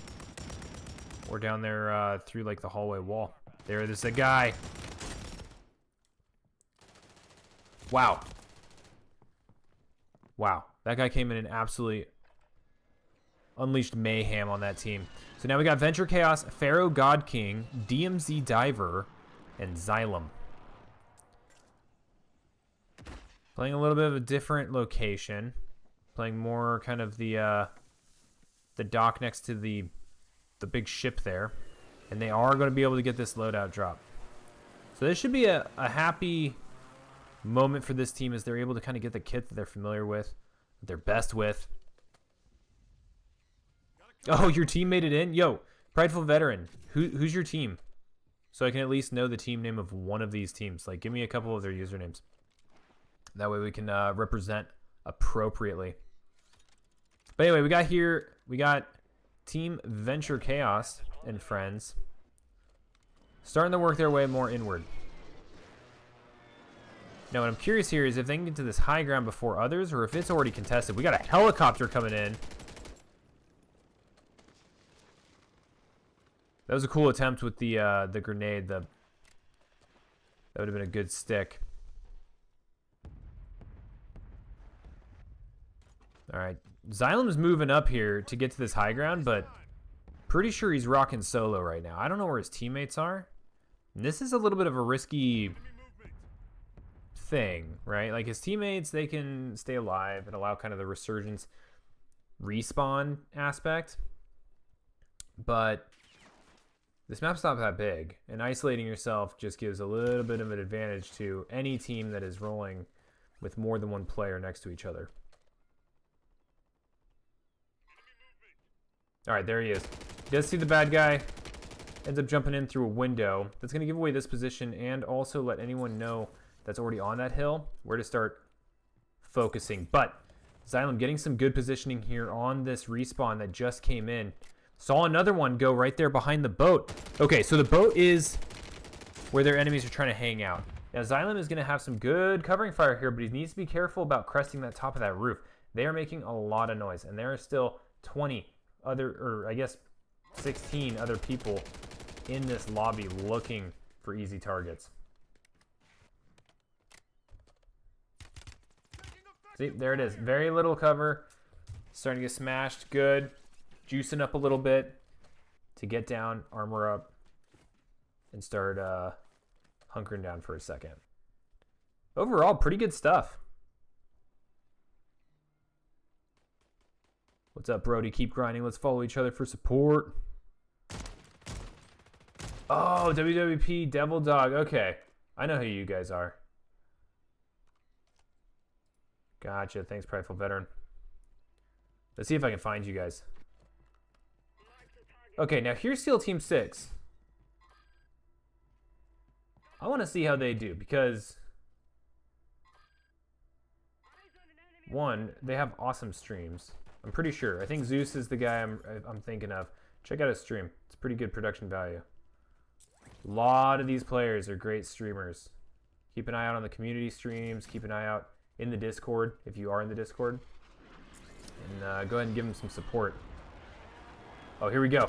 or down there through like the hallway wall. There's a guy. Wow. Wow. That guy came in and absolutely unleashed mayhem on that team. So now we got Venture Chaos, Pharaoh God King, DMZ Diver, and Xylem. Playing a little bit of a different location. Playing more kind of the dock next to the big ship there. And they are going to be able to get this loadout drop. So this should be a happy moment for this team as they're able to kind of get the kit that they're familiar with, that they're best with. Oh, your team made it in? Yo, Prideful Veteran, who's your team? So I can at least know the team name of one of these teams. Like, give me a couple of their usernames. That way we can represent appropriately. But anyway, we got Team Venture Chaos and friends starting to work their way more inward. Now, what I'm curious here is if they can get to this high ground before others, or if it's already contested. We got a helicopter coming in. That was a cool attempt with the grenade. That would have been a good stick. All right, Xylem's moving up here to get to this high ground, but pretty sure he's rocking solo right now. I don't know where his teammates are. And this is a little bit of a risky thing, right? Like his teammates, they can stay alive and allow kind of the resurgence respawn aspect, but this map's not that big, and isolating yourself just gives a little bit of an advantage to any team that is rolling with more than one player next to each other. All right, there he is. He does see the bad guy. Ends up jumping in through a window. That's going to give away this position and also let anyone know that's already on that hill where to start focusing. But Xylem getting some good positioning here on this respawn that just came in. Saw another one go right there behind the boat. Okay, so the boat is where their enemies are trying to hang out. Now, Xylem is going to have some good covering fire here, but he needs to be careful about cresting that top of that roof. They are making a lot of noise, and there are still 20 other, or I guess 16 other people in this lobby looking for easy targets. See, there it is. Very little cover. Starting to get smashed. Good. Juicing up a little bit to get down, armor up, and start hunkering down for a second. Overall, pretty good stuff. What's up, Brody? Keep grinding. Let's follow each other for support. Oh, WWP Devil Dog. Okay. I know who you guys are. Gotcha. Thanks, Prideful Veteran. Let's see if I can find you guys. Okay, now here's SEAL Team 6. I want to see how they do because, one, they have awesome streams. I'm pretty sure. I think Zeus is the guy I'm thinking of. Check out his stream. It's pretty good production value. A lot of these players are great streamers. Keep an eye out on the community streams. Keep an eye out in the Discord if you are in the Discord. And go ahead and give him some support. Oh, here we go.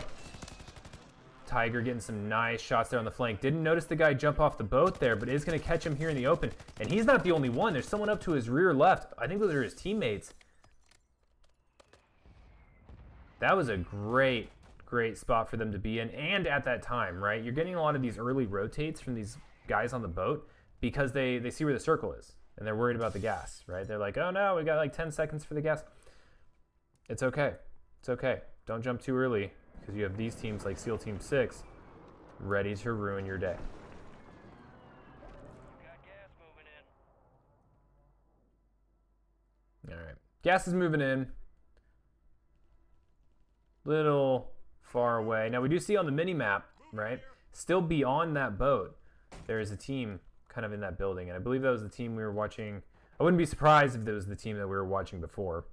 Tiger getting some nice shots there on the flank. Didn't notice the guy jump off the boat there, but is going to catch him here in the open. And he's not the only one. There's someone up to his rear left. I think those are his teammates. That was a great, great spot for them to be in. And at that time, right? You're getting a lot of these early rotates from these guys on the boat because they see where the circle is. And they're worried about the gas, right? They're like, oh no, we got like 10 seconds for the gas. It's okay. It's okay. Don't jump too early because you have these teams like SEAL Team 6 ready to ruin your day. Got gas moving in. All right. Gas is moving in. Little far away. Now we do see on the mini map, right? Still beyond that boat, there is a team kind of in that building. And I believe that was the team we were watching. I wouldn't be surprised if that was the team that we were watching before.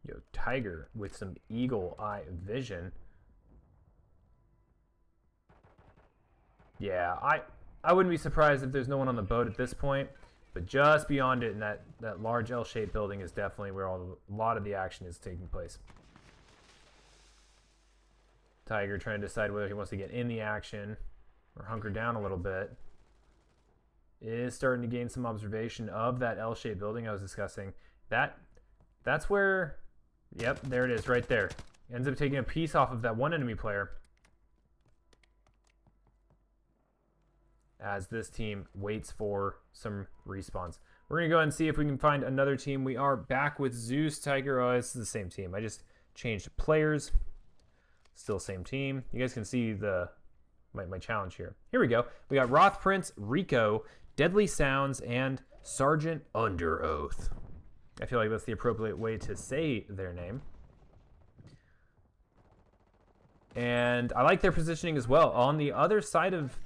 Yo, Tiger with some eagle eye vision. Yeah, I wouldn't be surprised if there's no one on the boat at this point. But just beyond it in that large L-shaped building is definitely where a lot of the action is taking place. Tiger trying to decide whether he wants to get in the action or hunker down a little bit. Is starting to gain some observation of that L-shaped building I was discussing. That's where, yep, there it is right there. Ends up taking a piece off of that one enemy player. As this team waits for some respawns. We're going to go ahead and see if we can find another team. We are back with Zeus, Tiger. Oh, this is the same team. I just changed players. Still same team. You guys can see my challenge here. Here we go. We got Roth Prince, Rico, Deadly Sounds, and Sergeant Under Oath. I feel like that's the appropriate way to say their name. And I like their positioning as well. On the other side of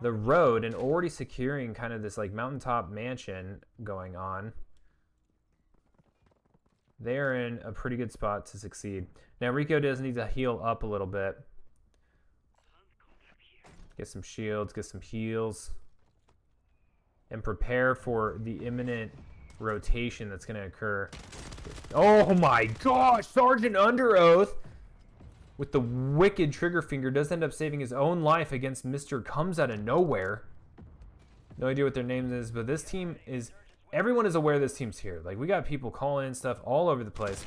the road and already securing kind of this like mountaintop mansion going on. They're in a pretty good spot to succeed. Now Rico does need to heal up a little bit. Get some shields, get some heals. And prepare for the imminent rotation that's going to occur. Oh my gosh! Sergeant Under Oath with the wicked trigger finger does end up saving his own life against Mr. Comes Out of Nowhere. No idea what their name is, but this team is... Everyone is aware this team's here. Like, we got people calling in stuff all over the place.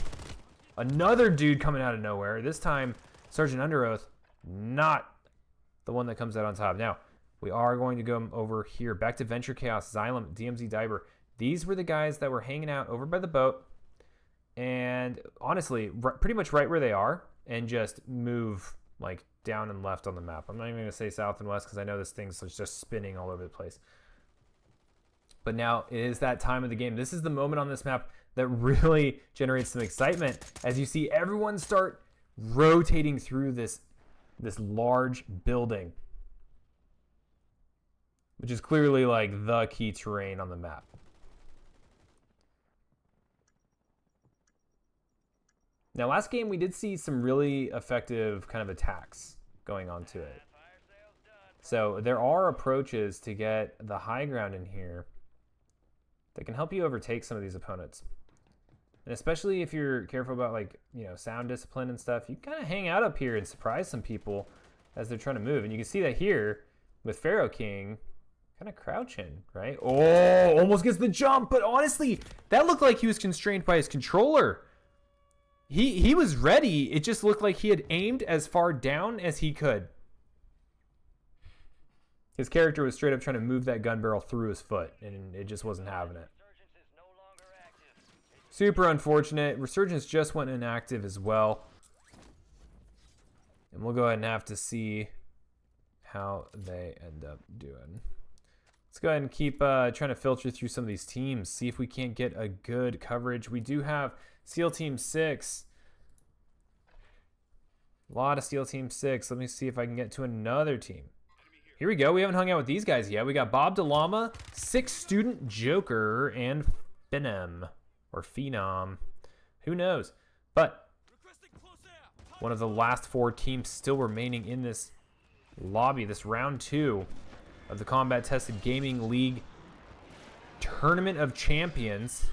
Another dude coming out of nowhere. This time, Sergeant Under Oath, not the one that comes out on top. Now, we are going to go over here. Back to Venture Chaos, Xylem, DMZ Diver. These were the guys that were hanging out over by the boat. And honestly, pretty much right where they are. And just move, like, down and left on the map. I'm not even going to say south and west because I know this thing's just spinning all over the place. But now it is that time of the game. This is the moment on this map that really generates some excitement as you see everyone start rotating through this large building, which is clearly like the key terrain on the map. Now, last game we did see some really effective kind of attacks going on to it. So there are approaches to get the high ground in here that can help you overtake some of these opponents. And especially if you're careful about, like, you know, sound discipline and stuff, you kind of hang out up here and surprise some people as they're trying to move. And you can see that here with Pharaoh King kind of crouching, right? Oh, almost gets the jump, but honestly, that looked like he was constrained by his controller. He was ready. It just looked like he had aimed as far down as he could. His character was straight up trying to move that gun barrel through his foot, and it just wasn't having it. Super unfortunate. Resurgence just went inactive as well. And we'll go ahead and have to see how they end up doing. Let's go ahead and keep trying to filter through some of these teams, see if we can't get a good coverage. We do have SEAL Team 6. A lot of SEAL Team 6. Let me see if I can get to another team. Here we go. We haven't hung out with these guys yet. We got Bob DeLama, 6 Student Joker, and Phenom. Or Phenom. Who knows? But one of the last 4 teams still remaining in this lobby, this round 2 of the Combat Tested Gaming League Tournament of Champions.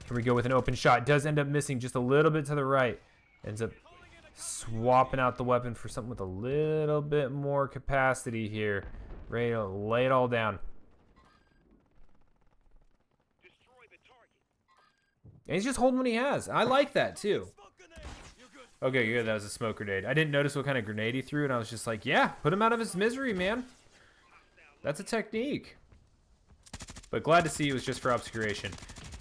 Here we go with an open shot. Does end up missing just a little bit to the right. Ends up swapping out the weapon for something with a little bit more capacity here. Ready to lay it all down. And he's just holding what he has. I like that too. Okay, good. That was a smoke grenade. I didn't notice what kind of grenade he threw, and I was just like, yeah, put him out of his misery, man. That's a technique. But glad to see it was just for obscuration.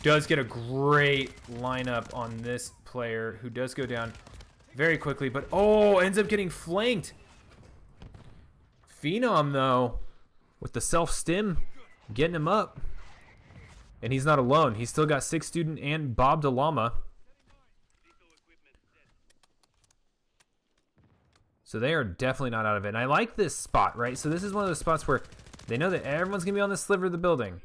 Does get a great lineup on this player who does go down very quickly, but oh, ends up getting flanked. Phenom, though, with the self-stim, getting him up. And he's not alone. He's still got 6 Student and Bob DeLama. So they are definitely not out of it. And I like this spot, right? So this is one of those spots where they know that everyone's going to be on the sliver of the building.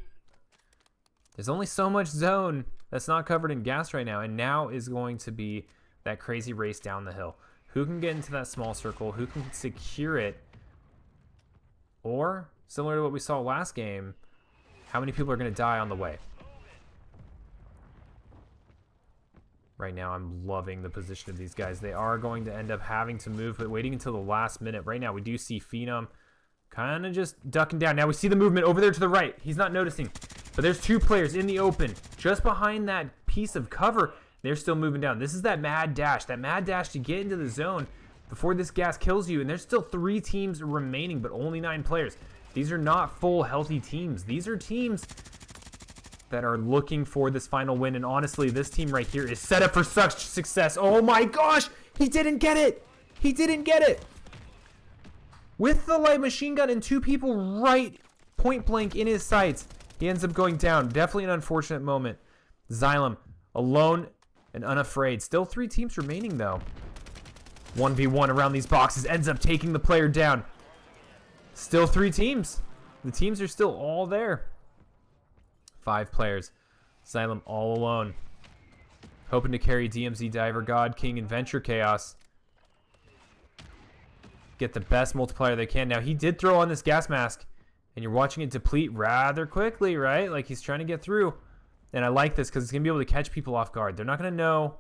There's only so much zone that's not covered in gas right now. And now is going to be that crazy race down the hill. Who can get into that small circle? Who can secure it? Or, similar to what we saw last game, how many people are going to die on the way? Right now, I'm loving the position of these guys. They are going to end up having to move, but waiting until the last minute. Right now, we do see Phenom kind of just ducking down. Now we see the movement over there to the right. He's not noticing. But there's 2 players in the open. Just behind that piece of cover, they're still moving down. This is that mad dash to get into the zone before this gas kills you. And there's still 3 teams remaining, but only 9 players. These are not full, healthy teams. These are teams that are looking for this final win. And honestly, this team right here is set up for such success. Oh my gosh! He didn't get it! He didn't get it! With the light machine gun and 2 people right point blank in his sights, he ends up going down. Definitely an unfortunate moment. Xylem, alone and unafraid. Still 3 teams remaining, though. 1v1 around these boxes. Ends up taking the player down. Still 3 teams. The teams are still all there. 5 players. Xylem all alone. Hoping to carry DMZ Diver, God King, and Venture Chaos. get the best multiplier they can. Now, he did throw on this gas mask, and you're watching it deplete rather quickly, right? Like, he's trying to get through. And I like this because it's going to be able to catch people off guard. They're not going to know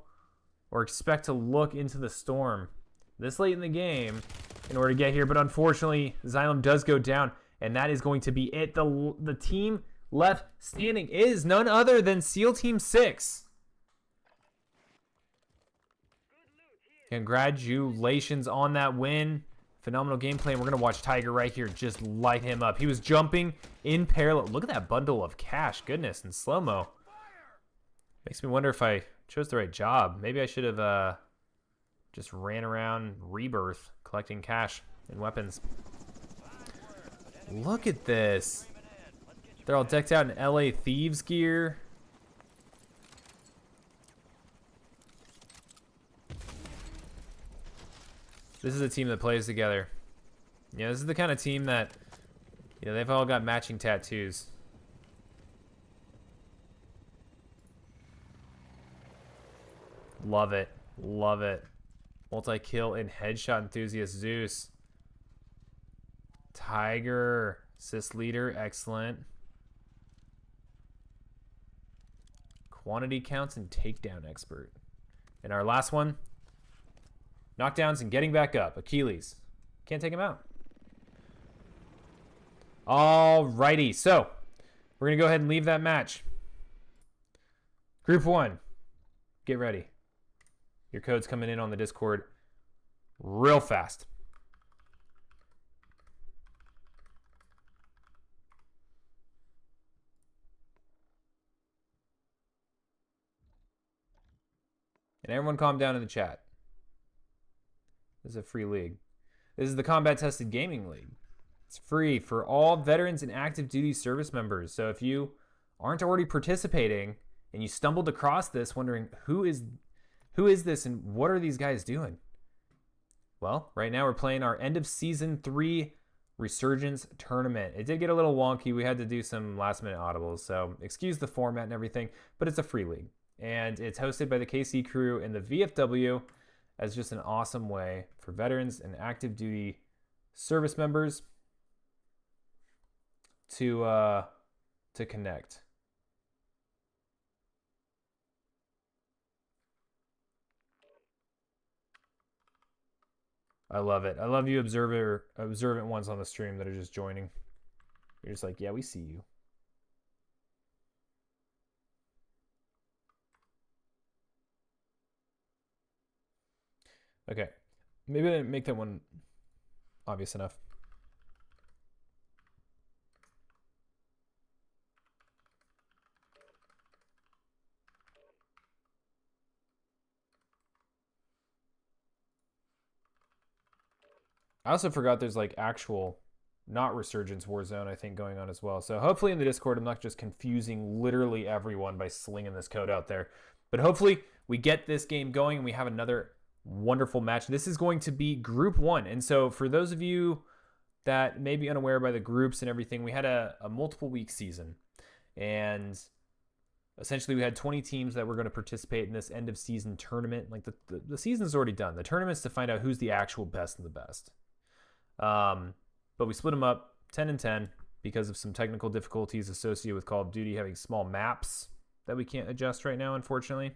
or expect to look into the storm this late in the game in order to get here. But unfortunately, Xylem does go down, and that is going to be it. The team left standing is none other than SEAL Team 6. Congratulations on that win. Phenomenal gameplay. And we're going to watch Tiger right here just light him up. He was jumping in parallel. Look at that bundle of cash. Goodness, in slow-mo. Makes me wonder if I chose the right job. Maybe I should have just ran around Rebirth collecting cash and weapons. Look at this. They're all decked out in LA Thieves gear. This is a team that plays together. Yeah, this is the kind of team that, you know, they've all got matching tattoos. Love it. Love it. Multi-kill and headshot enthusiast Zeus. Tiger. Assist leader. Excellent. Quantity counts and takedown expert. And our last one. Knockdowns and getting back up. Achilles. Can't take him out. Alrighty. So, we're going to go ahead and leave that match. Group 1. Get ready. Your code's coming in on the Discord real fast. And everyone calm down in the chat. This is a free league. This is the Combat Tested Gaming League. It's free for all veterans and active duty service members. So if you aren't already participating and you stumbled across this wondering who is this and what are these guys doing? Well, right now we're playing our end of season 3 Resurgence tournament. It did get a little wonky. We had to do some last minute audibles, so excuse the format and everything, but it's a free league. And it's hosted by the KC crew and the VFW as just an awesome way for veterans and active duty service members to connect. I love it. I love you observant ones on the stream that are just joining. You're just like, yeah, we see you. Okay. Maybe I didn't make that one obvious enough. I also forgot there's like actual, not Resurgence Warzone, I think, going on as well. So hopefully in the Discord, I'm not just confusing literally everyone by slinging this code out there. But hopefully we get this game going and we have another wonderful match. This is going to be Group 1. And so for those of you that may be unaware by the groups and everything, we had a multiple week season. And essentially we had 20 teams that were going to participate in this end of season tournament. Like the season's already done. The tournament's to find out who's the actual best of the best. But we split them up 10 and 10 because of some technical difficulties associated with Call of Duty having small maps that we can't adjust right now, unfortunately.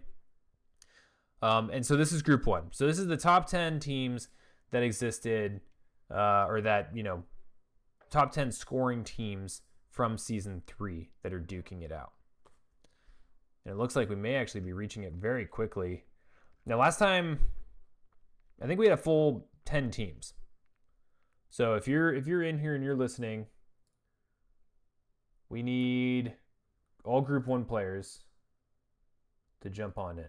And so this is Group 1. So this is the top 10 teams that existed, or that, you know, top 10 scoring teams from Season 3 that are duking it out. And it looks like we may actually be reaching it very quickly. Now, last time, I think we had a full 10 teams. So if you're in here and you're listening, we need all Group 1 players to jump on in.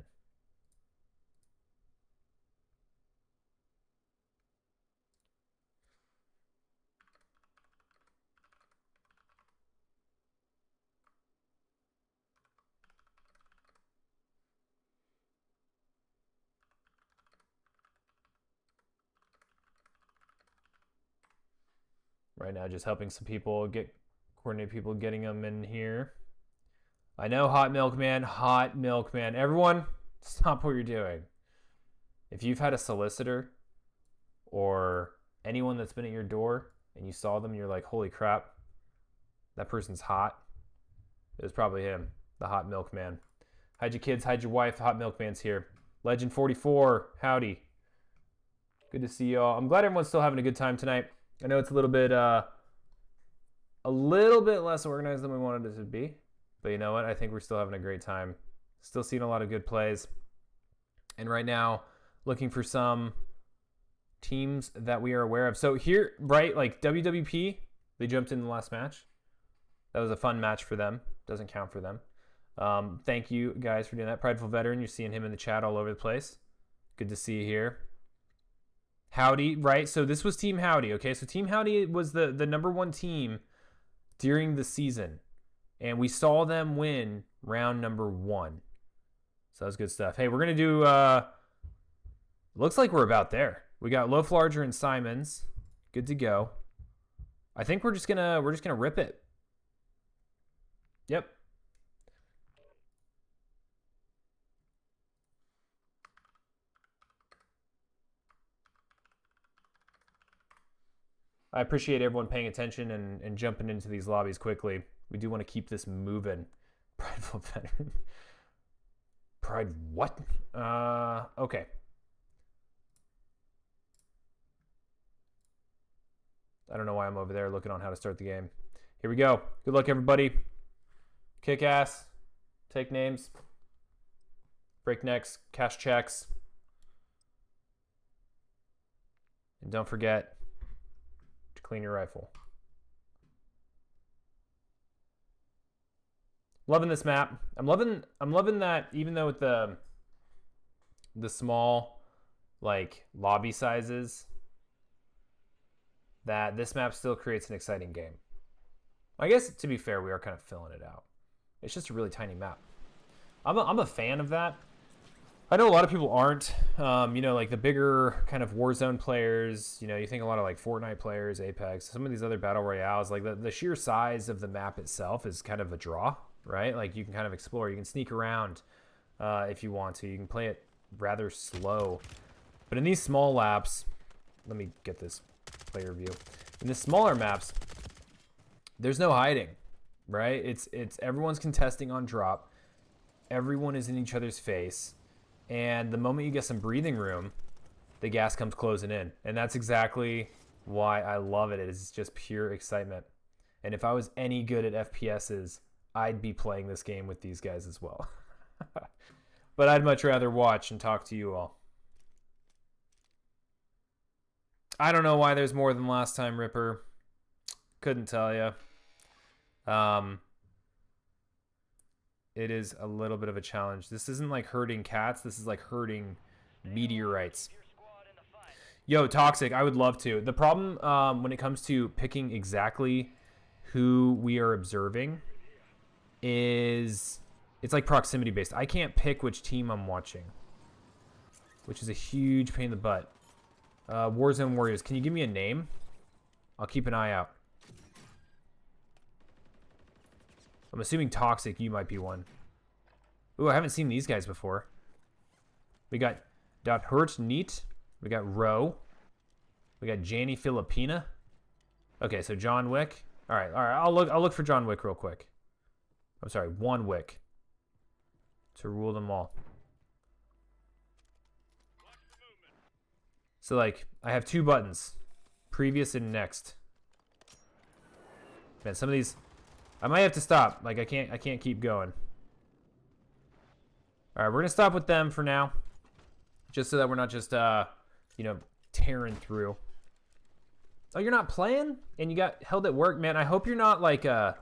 Right now, just helping some people coordinate people getting them in here. I know, Hot Milkman. Everyone, stop what you're doing. If you've had a solicitor or anyone that's been at your door and you saw them, you're like, holy crap, that person's hot. It was probably him, the hot milkman. Hide your kids, hide your wife, the hot milkman's here. Legend 44, howdy. Good to see you all. I'm glad everyone's still having a good time tonight. I know it's a little bit less organized than we wanted it to be. But you know what? I think we're still having a great time. Still seeing a lot of good plays. And right now, looking for some teams that we are aware of. So here, right, like WWP, they jumped in the last match. That was a fun match for them. Doesn't count for them. Thank you guys for doing that. Prideful Veteran, you're seeing him in the chat all over the place. Good to see you here. Howdy, right? So this was Team Howdy, okay? So Team Howdy was the number one team during the season. And we saw them win round number 1. So that was good stuff. Hey, we're going to do... looks like we're about there. We got Loaf Larger and Simons. Good to go. I think we're just gonna rip it. Yep. I appreciate everyone paying attention and jumping into these lobbies quickly. We do want to keep this moving. Prideful Veteran. Pride what? Okay. I don't know why I'm over there looking on how to start the game. Here we go. Good luck, everybody. Kick ass. Take names. Break necks. Cash checks. And don't forget to clean your rifle. Loving this map. I'm loving that even though with the small like lobby sizes, that this map still creates an exciting game. I guess to be fair, we are kind of filling it out. It's just a really tiny map. I'm a fan of that. I know a lot of people aren't. You know, like the bigger kind of Warzone players, you know, you think a lot of like Fortnite players, Apex, some of these other battle royales, like the sheer size of the map itself is kind of a draw, right? Like you can kind of explore, you can sneak around if you want to. You can play it rather slow. But in these small laps, let me get this player view. In the smaller maps, there's no hiding, right? It's everyone's contesting on drop. Everyone is in each other's face. And the moment you get some breathing room, the gas comes closing in. And that's exactly why I love it. It is just pure excitement. And if I was any good at FPSs, I'd be playing this game with these guys as well. But I'd much rather watch and talk to you all. I don't know why there's more than last time, Ripper. Couldn't tell you. It is a little bit of a challenge. This isn't like herding cats. This is like herding meteorites. Yo, Toxic, I would love to. The problem when it comes to picking exactly who we are observing is it's like proximity based. I can't pick which team I'm watching, which is a huge pain in the butt. Warzone Warriors, can you give me a name? I'll keep an eye out. I'm assuming Toxic, you might be one. Ooh, I haven't seen these guys before. We got Dot Hurt Neat. We got Roe. We got Janie Filipina. Okay, so John Wick. All right. I'll look for John Wick real quick. I'm sorry, one Wick. To rule them all. So like, I have 2 buttons. Previous and next. Man, some of these I might have to stop. Like I can't keep going. All right, we're gonna stop with them for now, just so that we're not just you know, tearing through. Oh, you're not playing, and you got held at work, man. I hope you're not like a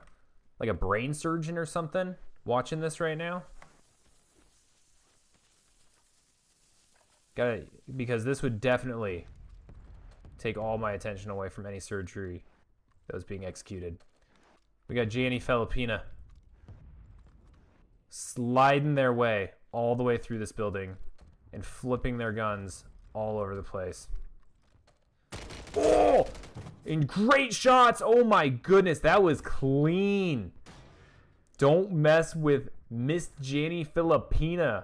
brain surgeon or something watching this right now. Because this would definitely take all my attention away from any surgery that was being executed. We got Gianni Filipina sliding their way all the way through this building and flipping their guns all over the place. Oh! And great shots! Oh my goodness, that was clean. Don't mess with Miss Gianni Filipina.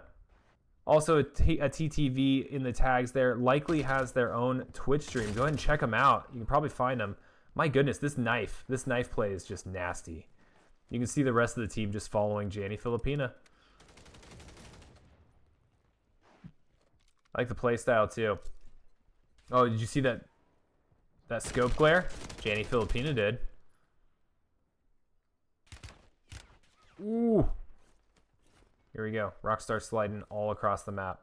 Also, a TTV in the tags there. Likely has their own Twitch stream. Go ahead and check them out. You can probably find them. My goodness, this knife play is just nasty. You can see the rest of the team just following Janny Filipina. I like the play style too. Oh, did you see that scope glare? Janny Filipina did. Ooh. Here we go. Rockstar sliding all across the map.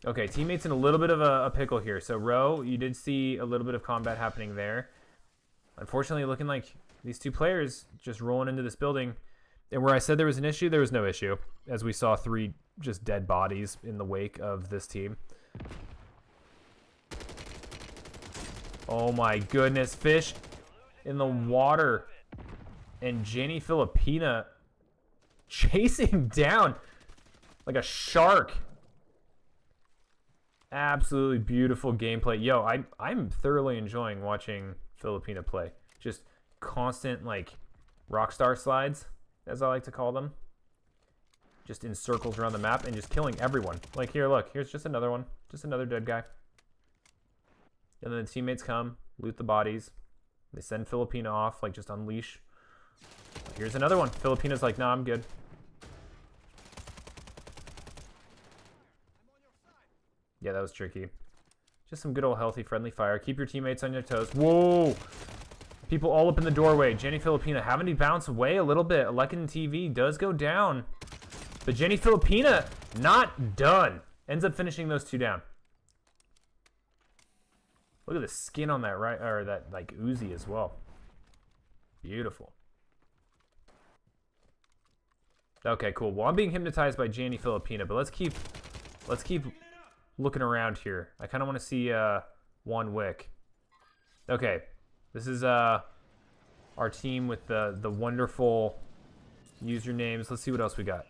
Okay, teammates in a little bit of a pickle here. So, Ro, you did see a little bit of combat happening there. Unfortunately, looking like these two players just rolling into this building. And where I said there was an issue, there was no issue. As we saw 3 just dead bodies in the wake of this team. Oh my goodness. Fish in the water. And Janny Filipina chasing down like a shark. Absolutely beautiful gameplay. Yo, I'm thoroughly enjoying watching Filipina play. Just constant, like, rockstar slides, as I like to call them. Just in circles around the map and just killing everyone. Like, here, look. Here's just another one. Just another dead guy. And then the teammates come, loot the bodies. They send Filipina off, like, just unleash. Here's another one. Filipina's like, nah, I'm good. Yeah, that was tricky. Just some good old healthy friendly fire. Keep your teammates on your toes. Whoa! People all up in the doorway. Janny Filipina having to bounce away a little bit. Lekin TV does go down. But Janny Filipina not done. Ends up finishing those 2 down. Look at the skin on that right, or that like Uzi as well. Beautiful. Okay, cool. Well, I'm being hypnotized by Janny Filipina, but let's keep looking around here. I kind of want to see one wick. Okay, this is our team with the wonderful usernames. Let's see what else we got.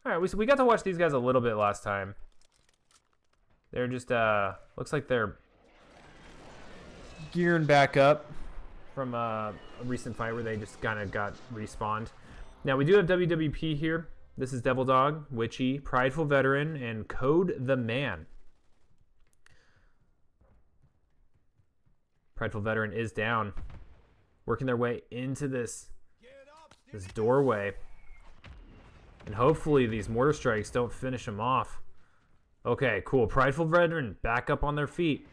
All right, we got to watch these guys a little bit last time. They're just looks like they're gearing back up from a recent fight where they just kind of got respawned. Now, we do have WWP here. This is Devil Dog, Witchy, Prideful Veteran, and Code the Man. Prideful Veteran is down. Working their way into this doorway. And hopefully these mortar strikes don't finish them off. Okay, cool. Prideful Veteran back up on their feet.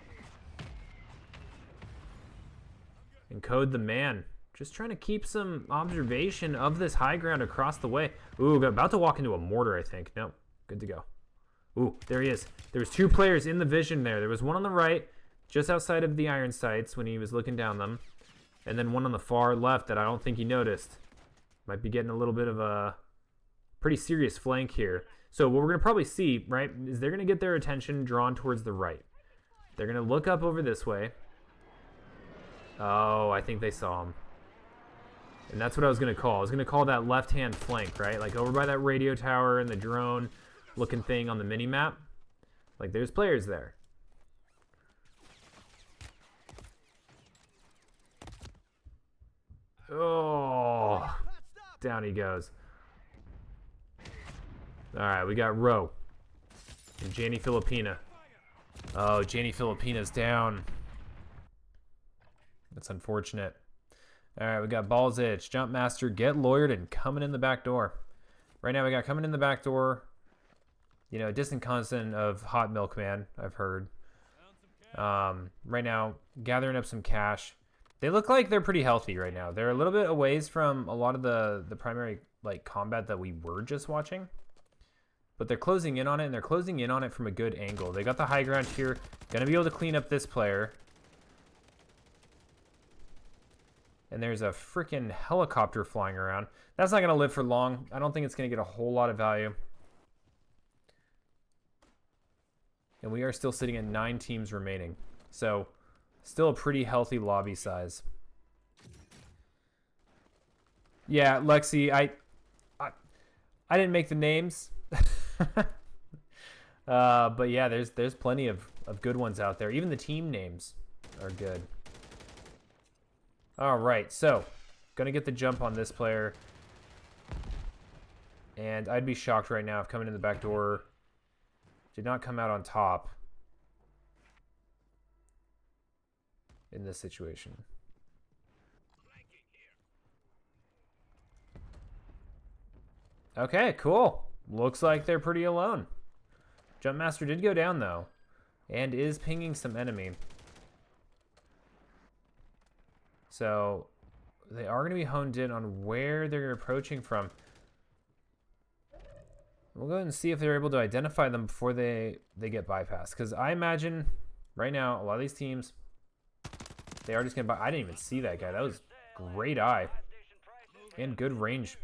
And Code the Man. Just trying to keep some observation of this high ground across the way. Ooh, about to walk into a mortar, I think. Nope, good to go. Ooh, there he is. There was 2 players in the vision there. There was one on the right, just outside of the iron sights when he was looking down them. And then one on the far left that I don't think he noticed. Might be getting a little bit of a pretty serious flank here. So what we're going to probably see, right, is they're going to get their attention drawn towards the right. They're going to look up over this way. Oh, I think they saw him. And that's what I was going to call. I was going to call that left-hand flank, right? Like over by that radio tower and the drone-looking thing on the mini-map. Like there's players there. Oh, down he goes. All right, we got Ro and Janny Filipina. Oh, Janny Filipina's down. That's unfortunate. All right, we got Balls Itch, Jump Master, Get Lawyered, and Coming in the Back Door. Right now we got Coming in the Back Door. You know, a distant cousin of Hot Milkman, I've heard. Right now, gathering up some cash. They look like they're pretty healthy right now. They're a little bit away from a lot of the primary like combat that we were just watching. But they're closing in on it, and they're closing in on it from a good angle. They got the high ground here. Gonna be able to clean up this player. And there's a freaking helicopter flying around. That's not going to live for long. I don't think it's going to get a whole lot of value. And we are still sitting at 9 teams remaining. So, still a pretty healthy lobby size. Yeah, Lexi, I didn't make the names. But yeah, there's plenty of good ones out there. Even the team names are good. All right, so Gonna get the jump on this player. And I'd be shocked right now if coming in the back door did not come out on top in this situation. Okay, cool. Looks like they're pretty alone. Jumpmaster did go down, though, and is pinging some enemy. So they are going to be honed in on where they're approaching from. We'll go ahead and see if they're able to identify them before they get bypassed. Because I imagine right now, a lot of these teams, they are just going to I didn't even see that guy. That was great eye. And good range.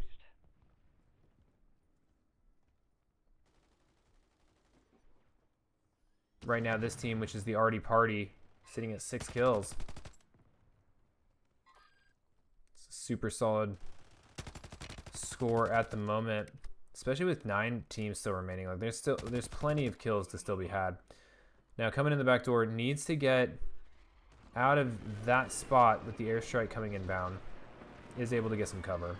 Right now, this team, which is the Arty Party, sitting at 6 kills. It's a super solid score at the moment, especially with 9 teams still remaining. Like there's plenty of kills to still be had. Now coming in the back door, needs to get out of that spot with the airstrike coming inbound. Is able to get some cover. All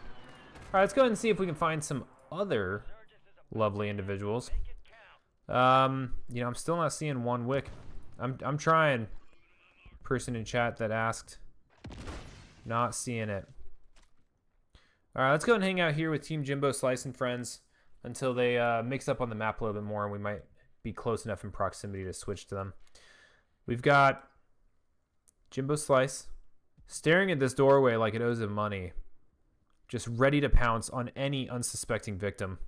right, let's go ahead and see if we can find some other lovely individuals. You know, I'm still not seeing one wick. I'm trying. Person in chat that asked, not seeing it. All right, let's go and hang out here with Team Jimbo Slice and friends until they mix up on the map a little bit more, and we might be close enough in proximity to switch to them. We've got Jimbo Slice staring at this doorway like it owes him money, just ready to pounce on any unsuspecting victim.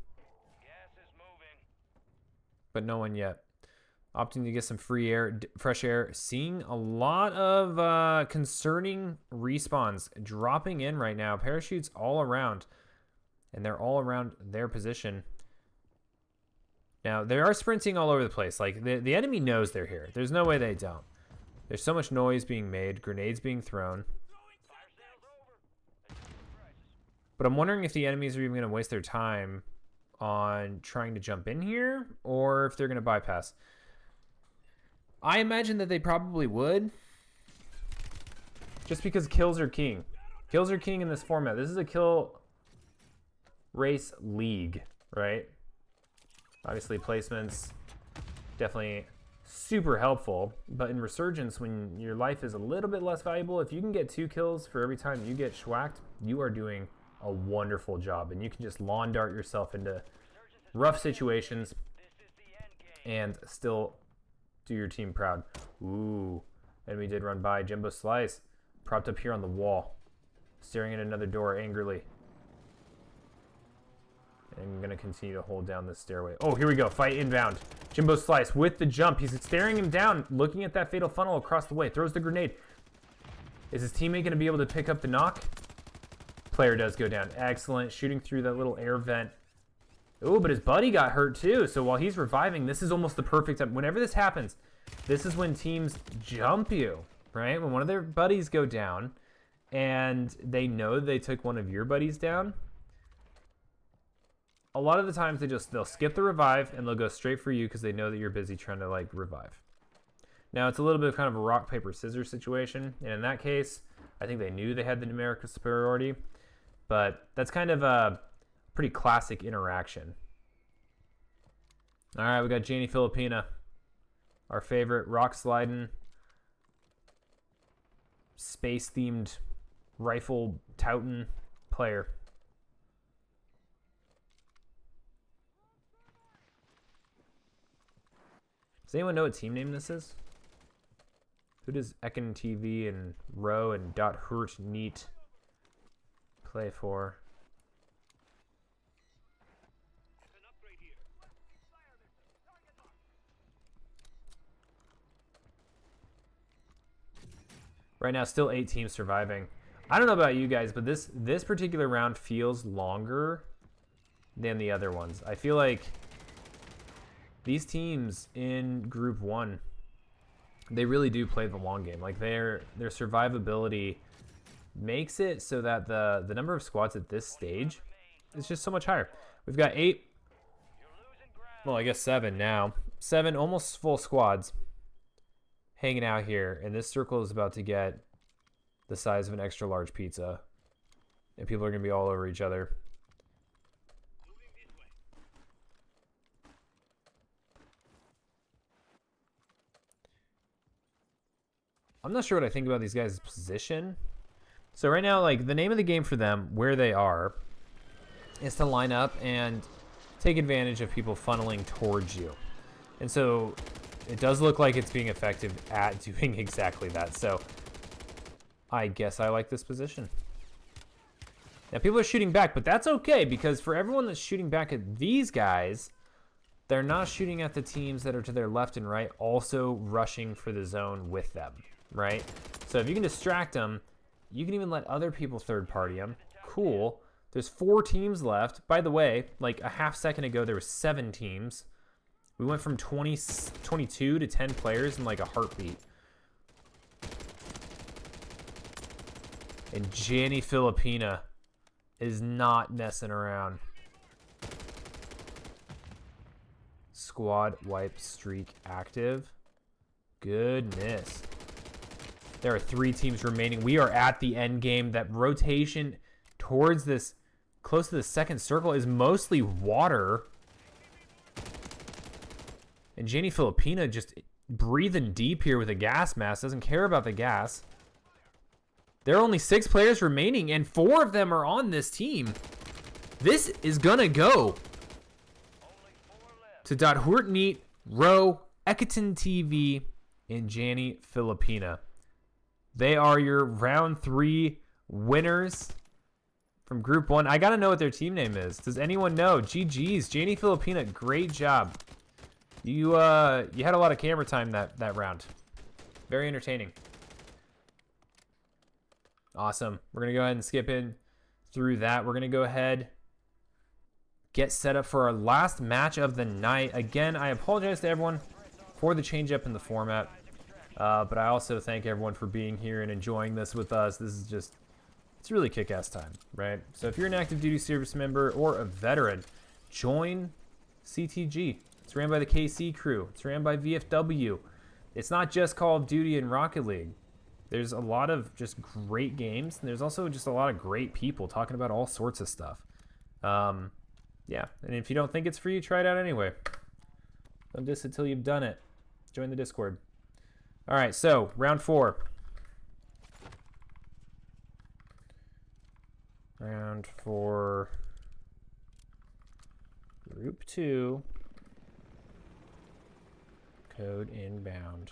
But no one yet. Opting to get some free air, fresh air. Seeing a lot of concerning respawns dropping in right now. Parachutes all around. And they're all around their position. Now, they are sprinting all over the place. Like, the enemy knows they're here. There's no way they don't. There's so much noise being made. Grenades being thrown. But I'm wondering if the enemies are even going to waste their time on trying to jump in here, or if they're going to bypass. I imagine that they probably would, just because kills are king. Kills are king in this format. This is a kill race league, right? Obviously placements definitely super helpful, but in Resurgence, when your life is a little bit less valuable, if you can get 2 kills for every time you get schwacked, you are doing a wonderful job, and you can just lawn dart yourself into rough situations and still do your team proud. Ooh, and we did run by Jimbo Slice, propped up here on the wall, staring at another door angrily. And I'm gonna continue to hold down this stairway. Oh, here we go, fight inbound. Jimbo Slice with the jump. He's staring him down, looking at that fatal funnel across the way. Throws the grenade. Is his teammate gonna be able to pick up the knock? Player does go down. Excellent. Shooting through that little air vent. Oh, but his buddy got hurt too. So while he's reviving, this is almost the perfect time. Whenever this happens, this is when teams jump you, right? When one of their buddies go down and they know they took one of your buddies down, a lot of the times they'll skip the revive and they'll go straight for you because they know that you're busy trying to like revive. Now it's a little bit of kind of a rock, paper, scissors situation. And in that case, I think they knew they had the numerical superiority. But that's kind of a pretty classic interaction. All right, we got Janie Filipina, our favorite rock sliding, space-themed rifle touting player. Does anyone know what team name this is? Who does Ekin TV and Row and .hurt Neat play for? Right now, still 8 teams surviving. I don't know about you guys, but this particular round feels longer than the other ones. I feel like these teams in Group 1, they really do play the long game. Like their survivability makes it so that the number of squads at this stage is just so much higher. We've got 8, well, I guess 7 now. 7 almost full squads hanging out here, and this circle is about to get the size of an extra large pizza. and people are going to be all over each other. I'm not sure what I think about these guys' position. So right now, like, the name of the game for them, where they are, is to line up and take advantage of people funneling towards you. And so it does look like it's being effective at doing exactly that. So I guess I like this position. Now people are shooting back, but that's okay, because for everyone that's shooting back at these guys, they're not shooting at the teams that are to their left and right, also rushing for the zone with them, right? So if you can distract them, you can even let other people third party them. Cool. There's 4 teams left. By the way, like a half second ago, there were 7 teams. We went from 22 to 10 players in like a heartbeat. And Janny Filipina is not messing around. Squad wipe streak active. Goodness. There are 3 teams remaining. We are at the end game. That rotation towards this, close to the second circle, is mostly water. And Janny Filipina just breathing deep here with a gas mask. Doesn't care about the gas. There are only 6 players remaining, and 4 of them are on this team. This is gonna go to .Hortneat, Rowe, Ekaton TV, and Janny Filipina. They are your round 3 winners from Group 1. I gotta know what their team name is. Does anyone know? GG's, Janny Filipina, great job. You had a lot of camera time that round. Very entertaining. Awesome. We're gonna go ahead and skip in through that. We're gonna go ahead, get set up for our last match of the night. Again, I apologize to everyone for the change up in the format. But I also thank everyone for being here and enjoying this with us. This is just, it's really kick-ass time, right? So if you're an active duty service member or a veteran, join CTG. It's ran by the KC crew. It's ran by VFW. It's not just Call of Duty and Rocket League. There's a lot of just great games, and there's also just a lot of great people talking about all sorts of stuff. Yeah, and if you don't think it's free, try it out anyway. Don't diss it till you've done it. Join the Discord. All right, so round 4. Round 4, Group 2, code inbound.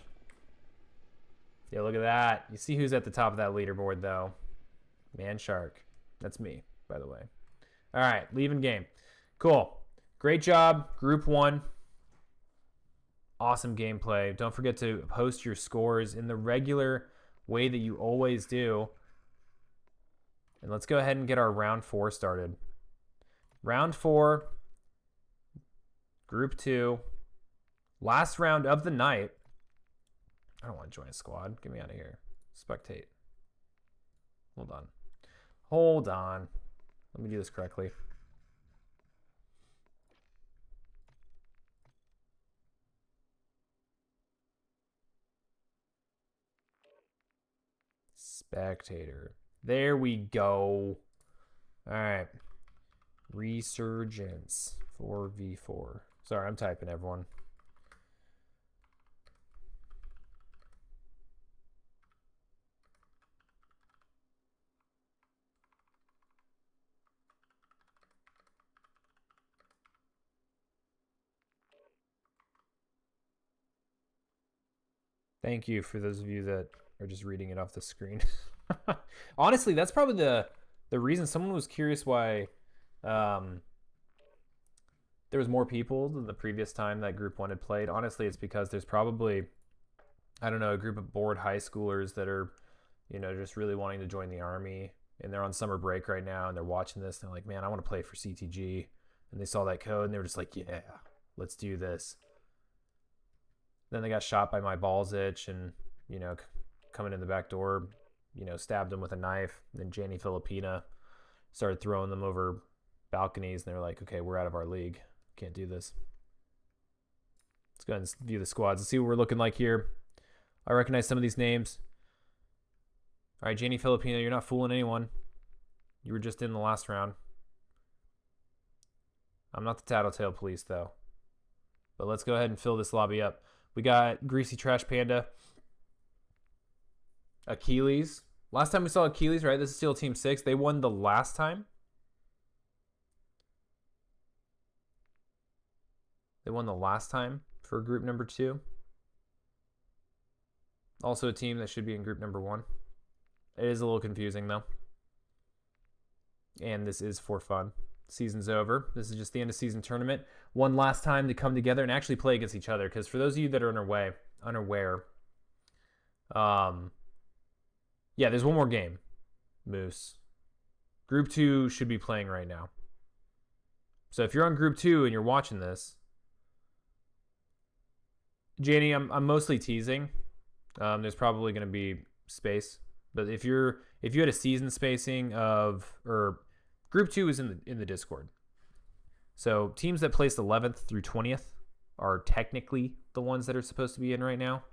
Yeah, look at that. You see who's at the top of that leaderboard, though. Man Shark. That's me, by the way. All right, leaving game. Cool. Great job, Group 1. Awesome gameplay. Don't forget to post your scores in the regular way that you always do. And let's go ahead and get our round 4 started. Round 4, Group 2, last round of the night. I don't want to join a squad. Get me out of here. Spectate. Hold on. Hold on. Let me do this correctly. Spectator. There we go. All right. Resurgence 4v4. Sorry, I'm typing, everyone. Thank you for those of you that are just reading it off the screen. Honestly, that's probably the reason. Someone was curious why there was more people than the previous time that Group 1 had played. Honestly, it's because there's probably, I don't know, a group of bored high schoolers that are, you know, just really wanting to join the Army, and they're on summer break right now, and they're watching this, and they're like, man, I want to play for CTG. And they saw that code, and they were just like, yeah, let's do this. Then they got shot by my balls itch, and, you know, coming in the back door, you know, stabbed them with a knife. And then Janny Filipina started throwing them over balconies, and they were like, okay, we're out of our league. Can't do this. Let's go ahead and view the squads. Let's see what we're looking like here. I recognize some of these names. All right, Janny Filipina, you're not fooling anyone. You were just in the last round. I'm not the Tattletale Police, though. But let's go ahead and fill this lobby up. We got Greasy Trash Panda. Achilles. Last time we saw Achilles, right? This is still Team 6. They won the last time. They won the last time for group number 2. Also a team that should be in group number 1. It is a little confusing, though. And this is for fun. Season's over. This is just the end of season tournament. One last time to come together and actually play against each other. Because for those of you that are unaware, yeah, there's one more game, Moose. Group 2 should be playing right now. So if you're on Group 2 and you're watching this, Janie, I'm mostly teasing. There's probably going to be space, but if you had a season spacing of, or Group 2 is in the Discord. So teams that placed 11th through 20th are technically the ones that are supposed to be in right now,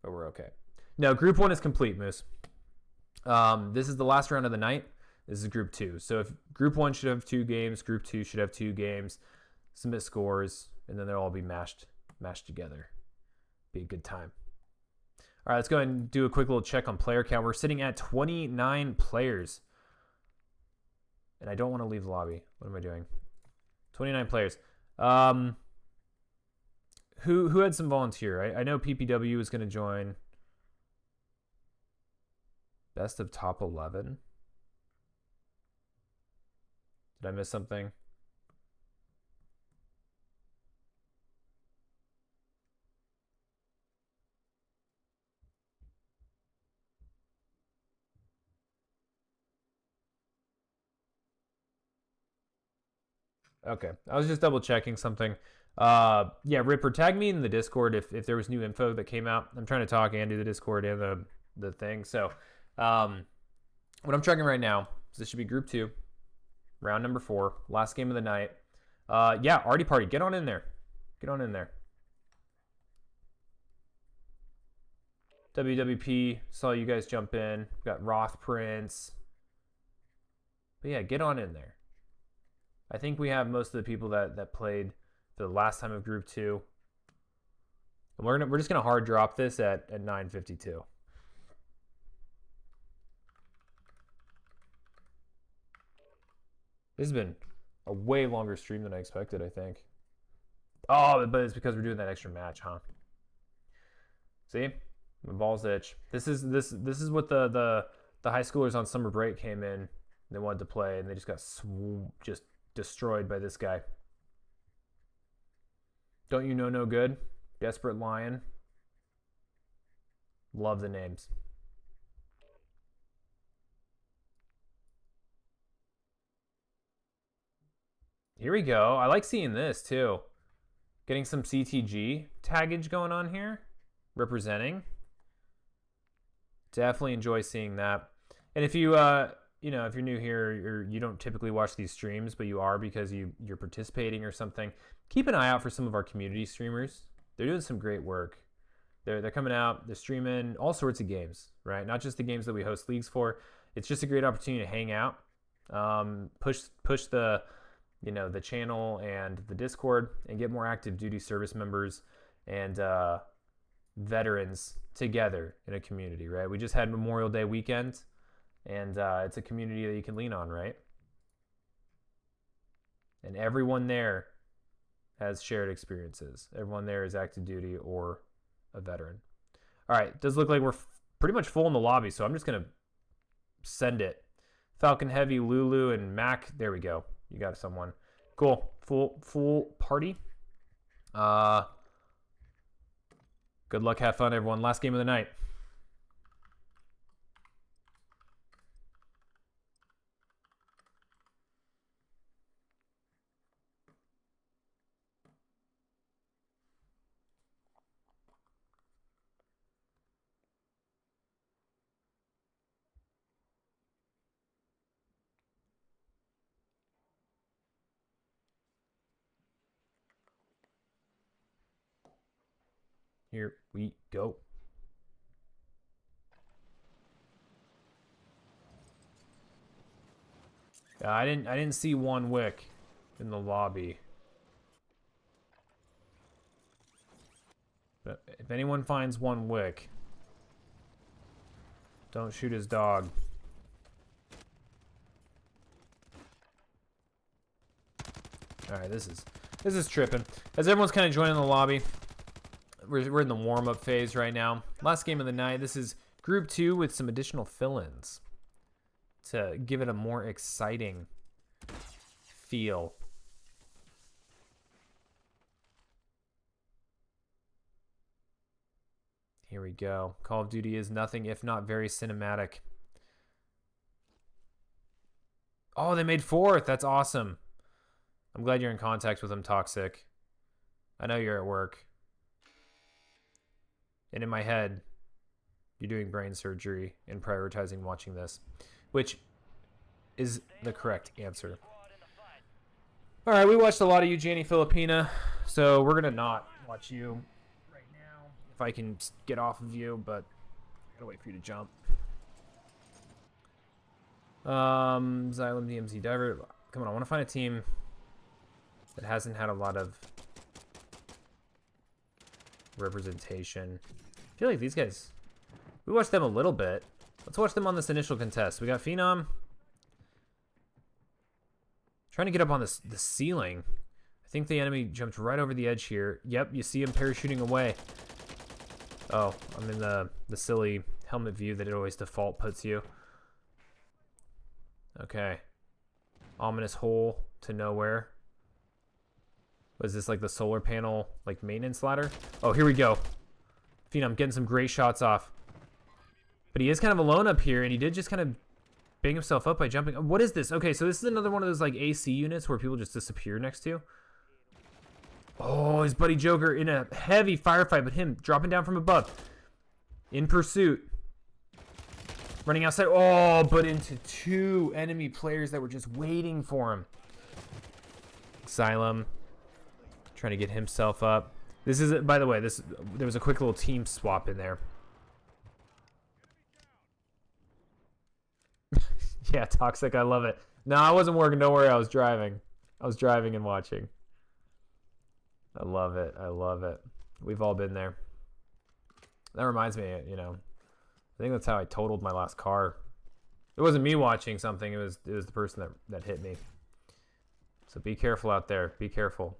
but we're okay. No, Group 1 is complete, Moose. This is the last round of the night. This is Group 2. So if Group 1 should have 2 games, Group 2 should have 2 games. Submit scores, and then they'll all be mashed together. Be a good time. All right, let's go ahead and do a quick little check on player count. We're sitting at 29 players. And I don't want to leave the lobby. What am I doing? 29 players. Who had some volunteer? I know PPW is going to join. Best of top 11. Did I miss something? Okay, I was just double checking something. Yeah, Ripper, tag me in the Discord if there was new info that came out. I'm trying to talk and do the Discord and the thing. So, what I'm checking right now is this should be Group 2, round number 4, last game of the night. Yeah, Artie Party, get on in there. Get on in there. WWP, saw you guys jump in. Got Roth Prince. But yeah, get on in there. I think we have most of the people that played the last time of Group 2. And we're just gonna hard drop this at 9:52. This has been a way longer stream than I expected, I think. Oh, but it's because we're doing that extra match, huh? See? My balls itch. This is what the high schoolers on summer break came in. They wanted to play, and they just got just destroyed by this guy. Don't you know no good? Desperate Lion. Love the names. Here we go. I like seeing this too. Getting some CTG taggage going on here. Representing. Definitely enjoy seeing that. And if you if you're new here or you don't typically watch these streams, but you are because you're participating or something, keep an eye out for some of our community streamers. They're doing some great work. They're coming out, they're streaming all sorts of games, right? Not just the games that we host leagues for. It's just a great opportunity to hang out, push the the channel and the Discord, and get more active duty service members and veterans together in a community, right? We just had Memorial Day weekend. And it's a community that you can lean on, right? And everyone there has shared experiences. Everyone there is active duty or a veteran. All right, it does look like we're pretty much full in the lobby, so I'm just going to send it. Falcon Heavy, Lulu, and Mac. There we go. You got someone. Cool. Full party. Good luck. Have fun, everyone. Last game of the night. Here we go. I didn't see one wick in the lobby. But if anyone finds one wick, don't shoot his dog. Alright, this is tripping. As everyone's kind of joining the lobby, we're in the warm-up phase right now. Last game of the night. This is Group 2 with some additional fill-ins to give it a more exciting feel. Here we go. Call of Duty is nothing if not very cinematic. Oh, they made 4th. That's awesome. I'm glad you're in contact with them, Toxic. I know you're at work. And in my head, you're doing brain surgery and prioritizing watching this, which is the correct answer. All right, we watched a lot of you, Janie Filipina, so we're going to not watch you right now if I can get off of you, but I got to wait for you to jump. Xylem, DMZ, Diver. Come on, I want to find a team that hasn't had a lot of representation. I feel like these guys, we watched them a little bit. Let's watch them on this initial contest. We got Phenom trying to get up on the ceiling. I think the enemy jumped right over the edge here. Yep, you see him parachuting away. Oh, I'm in the silly helmet view that it always default puts you. Okay. Ominous hole to nowhere. Was this like the solar panel, like maintenance ladder? Oh, here we go. Phenom getting some great shots off. But he is kind of alone up here, and he did just kind of bang himself up by jumping. What is this? Okay, so this is another one of those like AC units where people just disappear next to. Oh, his buddy Joker in a heavy firefight, but him dropping down from above. In pursuit. Running outside. Oh, but into 2 enemy players that were just waiting for him. Xylem trying to get himself up. This is, by the way, there was a quick little team swap in there. Yeah, Toxic, I love it. No, I wasn't working. Don't worry, I was driving. I was driving and watching. I love it. I love it. We've all been there. That reminds me, you know, I think that's how I totaled my last car. It wasn't me watching something. It was the person that hit me. So be careful out there. Be careful.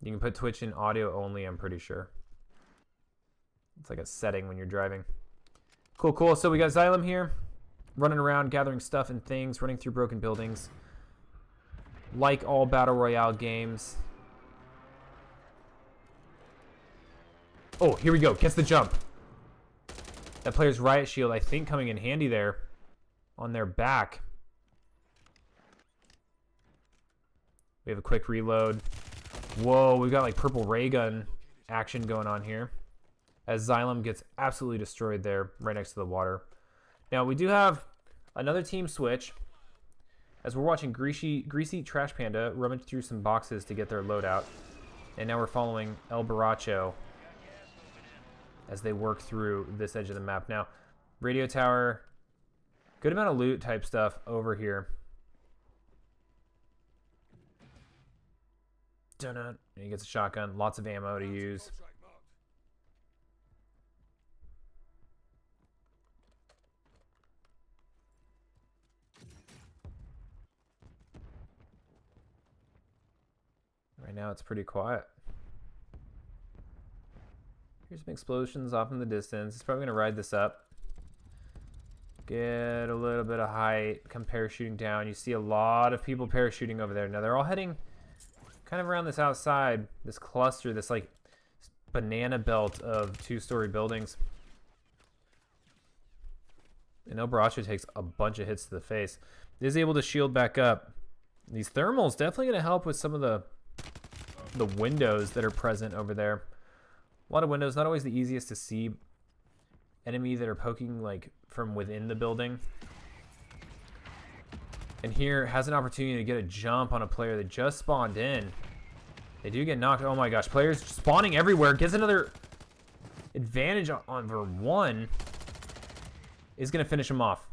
You can put Twitch in audio only, I'm pretty sure. It's like a setting when you're driving. Cool, cool. So we got Xylem here. Running around, gathering stuff and things, running through broken buildings. Like all Battle Royale games. Oh, here we go. Gets the jump. That player's riot shield, I think, coming in handy there. On their back. We have a quick reload. Whoa, we've got like purple ray gun action going on here. As Xylem gets absolutely destroyed there, right next to the water. Now, we do have another team switch. As we're watching Greasy Trash Panda rummage through some boxes to get their loadout. And now we're following El Baracho as they work through this edge of the map. Now, radio tower, good amount of loot type stuff over here. Dun-dun. And he gets a shotgun, lots of ammo to use. Right now it's pretty quiet. Here's some explosions off in the distance. He's probably going to ride this up. Get a little bit of height. Come parachuting down. You see a lot of people parachuting over there. Now they're all heading kind of around this outside, this cluster, this like banana belt of 2-story buildings. And El Baracho takes a bunch of hits to the face. Is able to shield back up. These thermals definitely going to help with some of the windows that are present over there. A lot of windows, not always the easiest to see. Enemy that are poking like from within the building. And here has an opportunity to get a jump on a player that just spawned in. They do get knocked. Oh my gosh, players spawning everywhere. Gets another advantage on over one. Is going to finish him off.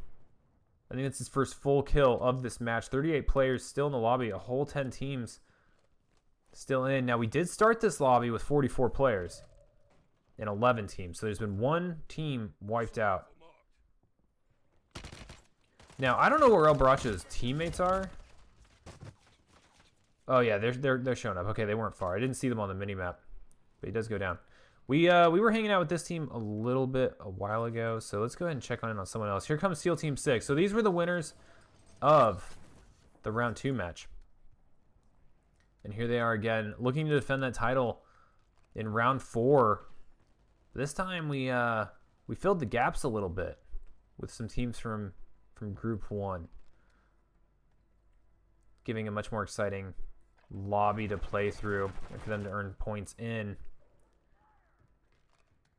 I think it's his first full kill of this match. 38 players still in the lobby. A whole 10 teams still in. Now, we did start this lobby with 44 players and 11 teams. So there's been one team wiped out. Now, I don't know where El Baracho's teammates are. Oh, yeah, they're showing up. Okay, they weren't far. I didn't see them on the minimap, but he does go down. We were hanging out with this team a little bit a while ago, so let's go ahead and check on someone else. Here comes SEAL Team 6. So these were the winners of the round 2 match. And here they are again, looking to defend that title in round 4. This time we filled the gaps a little bit with some teams from Group 1, giving a much more exciting lobby to play through and for them to earn points in.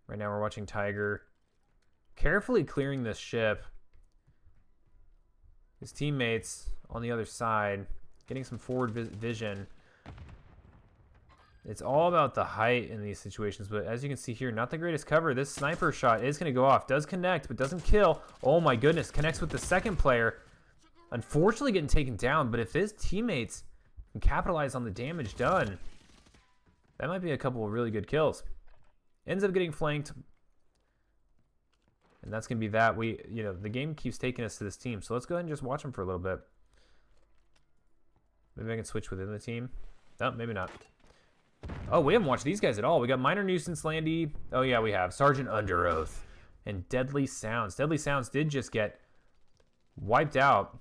Right now we're watching Tiger carefully clearing this ship. His teammates on the other side getting some forward vision. It's all about the height in these situations, but as you can see here, not the greatest cover. This sniper shot is going to go off. Does connect, but doesn't kill. Oh my goodness, connects with the second player. Unfortunately getting taken down, but if his teammates can capitalize on the damage done, that might be a couple of really good kills. Ends up getting flanked. And that's going to be that. The game keeps taking us to this team, so let's go ahead and just watch them for a little bit. Maybe I can switch within the team. No, maybe not. Oh, we haven't watched these guys at all. We got Minor Nuisance, Landy. Oh, yeah, we have. Sergeant Under Oath. And Deadly Sounds. Deadly Sounds did just get wiped out.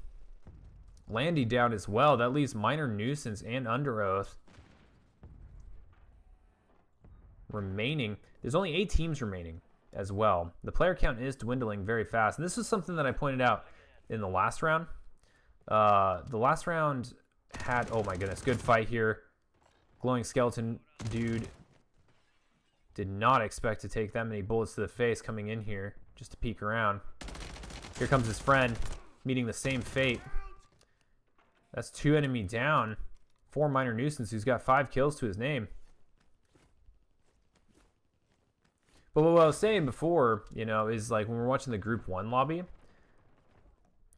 Landy down as well. That leaves Minor Nuisance and Under Oath remaining. There's only 8 teams remaining as well. The player count is dwindling very fast. And this is something that I pointed out in the last round. The last round had, oh my goodness, good fight here. Glowing skeleton dude did not expect to take that many bullets to the face coming in here just to peek around. Here comes his friend meeting the same fate. That's 2 enemy down. 4 Minor Nuisance, who's got 5 kills to his name. But what I was saying before, is like when we're watching the Group 1 lobby,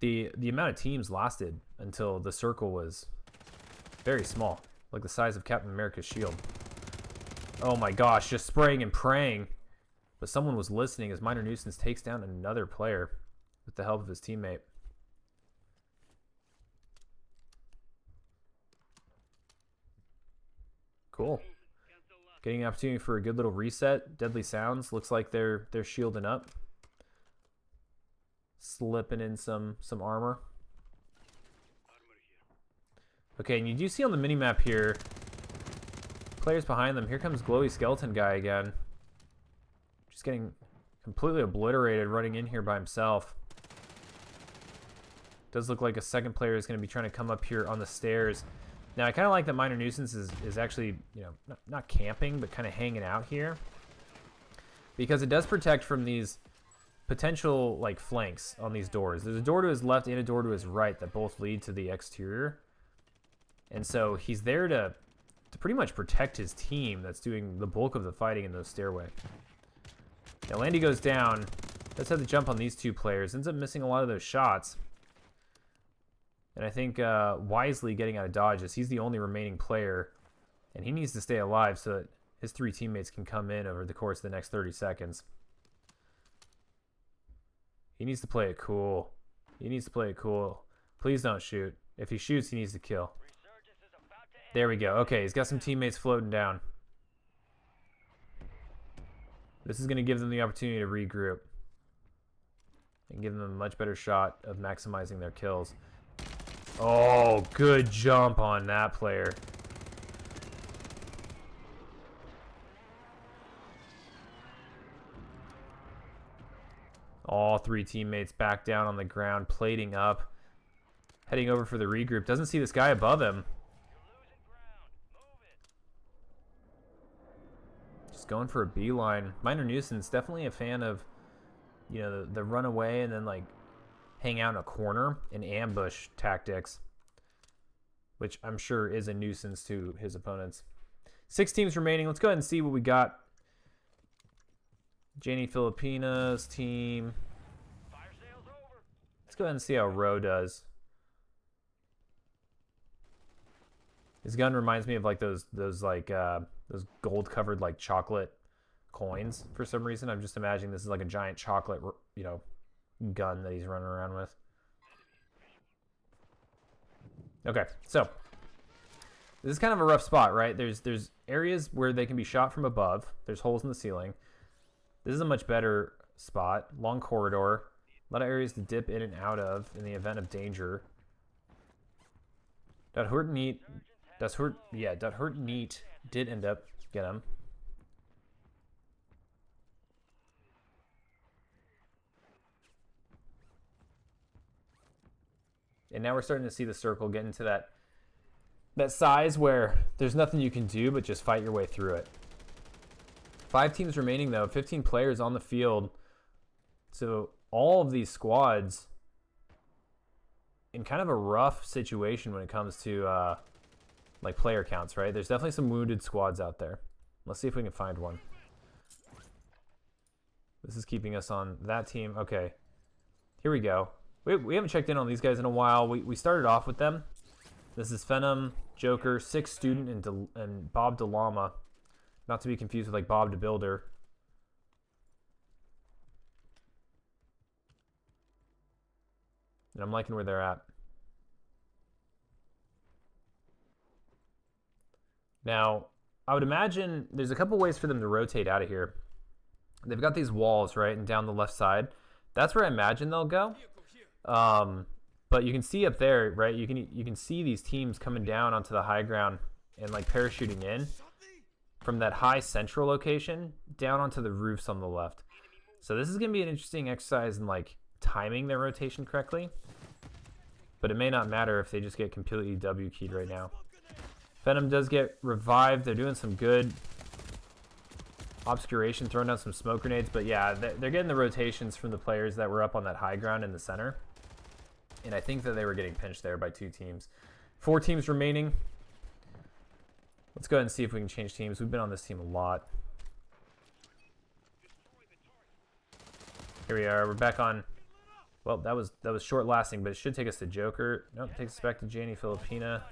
the amount of teams lasted until the circle was very small. Like the size of Captain America's shield. Oh my gosh, just spraying and praying. But someone was listening as Minor Nuisance takes down another player with the help of his teammate. Cool. Getting an opportunity for a good little reset. Deadly Sounds looks like they're shielding up. Slipping in some armor. Okay, and you do see on the minimap here, players behind them. Here comes Glowy Skeleton guy again. Just getting completely obliterated running in here by himself. Does look like a second player is going to be trying to come up here on the stairs. Now, I kind of like that Minor Nuisance is actually, not camping, but kind of hanging out here. Because it does protect from these potential, flanks on these doors. There's a door to his left and a door to his right that both lead to the exterior. And so he's there to pretty much protect his team that's doing the bulk of the fighting in those stairway. Now Landy goes down. Does have to jump on these 2 players. Ends up missing a lot of those shots. And I think wisely getting out of dodge as he's the only remaining player. And he needs to stay alive so that his 3 teammates can come in over the course of the next 30 seconds. He needs to play it cool. He needs to play it cool. Please don't shoot. If he shoots, he needs to kill. There we go. Okay, he's got some teammates floating down. This is going to give them the opportunity to regroup. And give them a much better shot of maximizing their kills. Oh, good jump on that player. All 3 teammates back down on the ground, plating up. Heading over for the regroup. Doesn't see this guy above him. Just going for a beeline. Minor Nuisance, definitely a fan of, the runaway and then hang out in a corner and ambush tactics, which I'm sure is a nuisance to his opponents. 6 teams remaining. Let's go ahead and see what we got. Janie Filipina's team. Let's go ahead and see how Roe does. His gun reminds me of like those gold covered like chocolate coins for some reason. I'm just imagining this is like a giant chocolate, you know, gun that he's running around with. Okay, so this is kind of a rough spot, right? There's areas where they can be shot from above. There's holes in the ceiling. This is a much better spot. Long corridor. A lot of areas to dip in and out of in the event of danger. Dat Hurt Neat. Dat Hurt Neat did end up get him. And now we're starting to see the circle get into that size where there's nothing you can do but just fight your way through it. 5 teams remaining though, 15 players on the field. So all of these squads in kind of a rough situation when it comes to like player counts, right? There's definitely some wounded squads out there. Let's see if we can find one. This is keeping us on that team. Okay, here we go. We haven't checked in on these guys in a while. We started off with them. This is Phenom, Joker, Six Student, and Bob DeLama. Not to be confused with like Bob the Builder. And I'm liking where they're at. Now, I would imagine there's a couple ways for them to rotate out of here. They've got these walls, right, and down the left side. That's where I imagine they'll go. But you can see up there, right? You can see these teams coming down onto the high ground and like parachuting in from that high central location down onto the roofs on the left. So this is gonna be an interesting exercise in like timing their rotation correctly. But it may not matter if they just get completely W keyed right now. Phenom does get revived. They're doing some good obscuration, throwing down some smoke grenades. But yeah, they're getting the rotations from the players that were up on that high ground in the center. And I think that they were getting pinched there by 2 teams. 4 teams remaining. Let's go ahead and see if we can change teams. We've been on this team a lot. Here we are. We're back on. Well, that was short lasting, but it should take us to Joker. Nope, takes us back to Janie Filipina.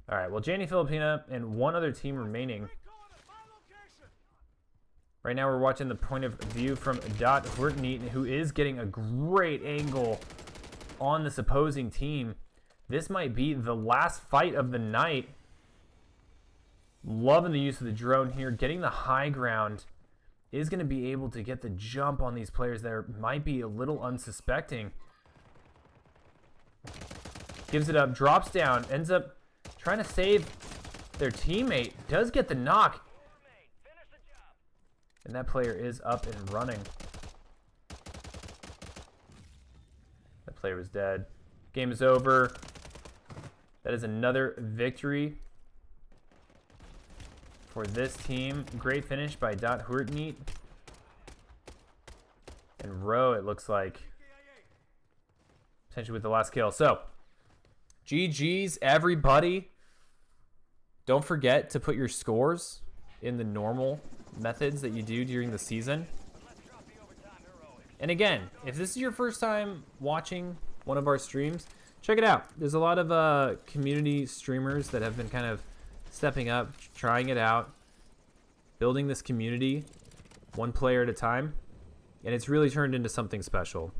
All right, well, Janie Filipina and 1 other team remaining. Right now we're watching the point of view from Dat Hurt Neat, who is getting a great angle on this opposing team. This might be the last fight of the night. Loving the use of the drone here. Getting the high ground is going to be able to get the jump on these players that might be a little unsuspecting. Gives it up, drops down, ends up trying to save their teammate. Does get the knock. And that player is up and running. That player was dead. Game is over. That is another victory for this team. Great finish by Dat Hurt Neat. And Roe, it looks like, potentially with the last kill. So, GG's, everybody. Don't forget to put your scores in the normal methods that you do during the season. And again, if this is your first time watching one of our streams, check it out. There's a lot of community streamers that have been kind of stepping up, trying it out, building this community one player at a time, and it's really turned into something special.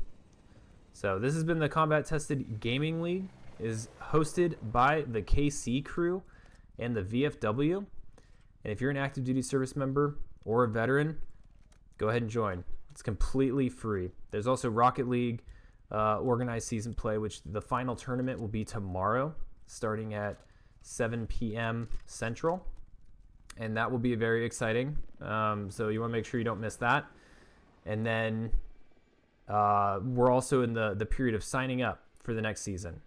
So this has been the Combat Tested Gaming League. It is hosted by the KC crew and the VFW. And if you're an active duty service member or a veteran, go ahead and join. It's completely free. There's also Rocket League organized season play, which the final tournament will be tomorrow, starting at 7 p.m. Central. And that will be very exciting. So you want to make sure you don't miss that. And then we're also in the period of signing up for the next season,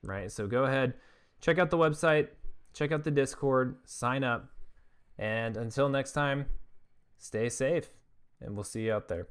right? So go ahead, check out the website, check out the Discord, sign up. And until next time, stay safe, and we'll see you out there.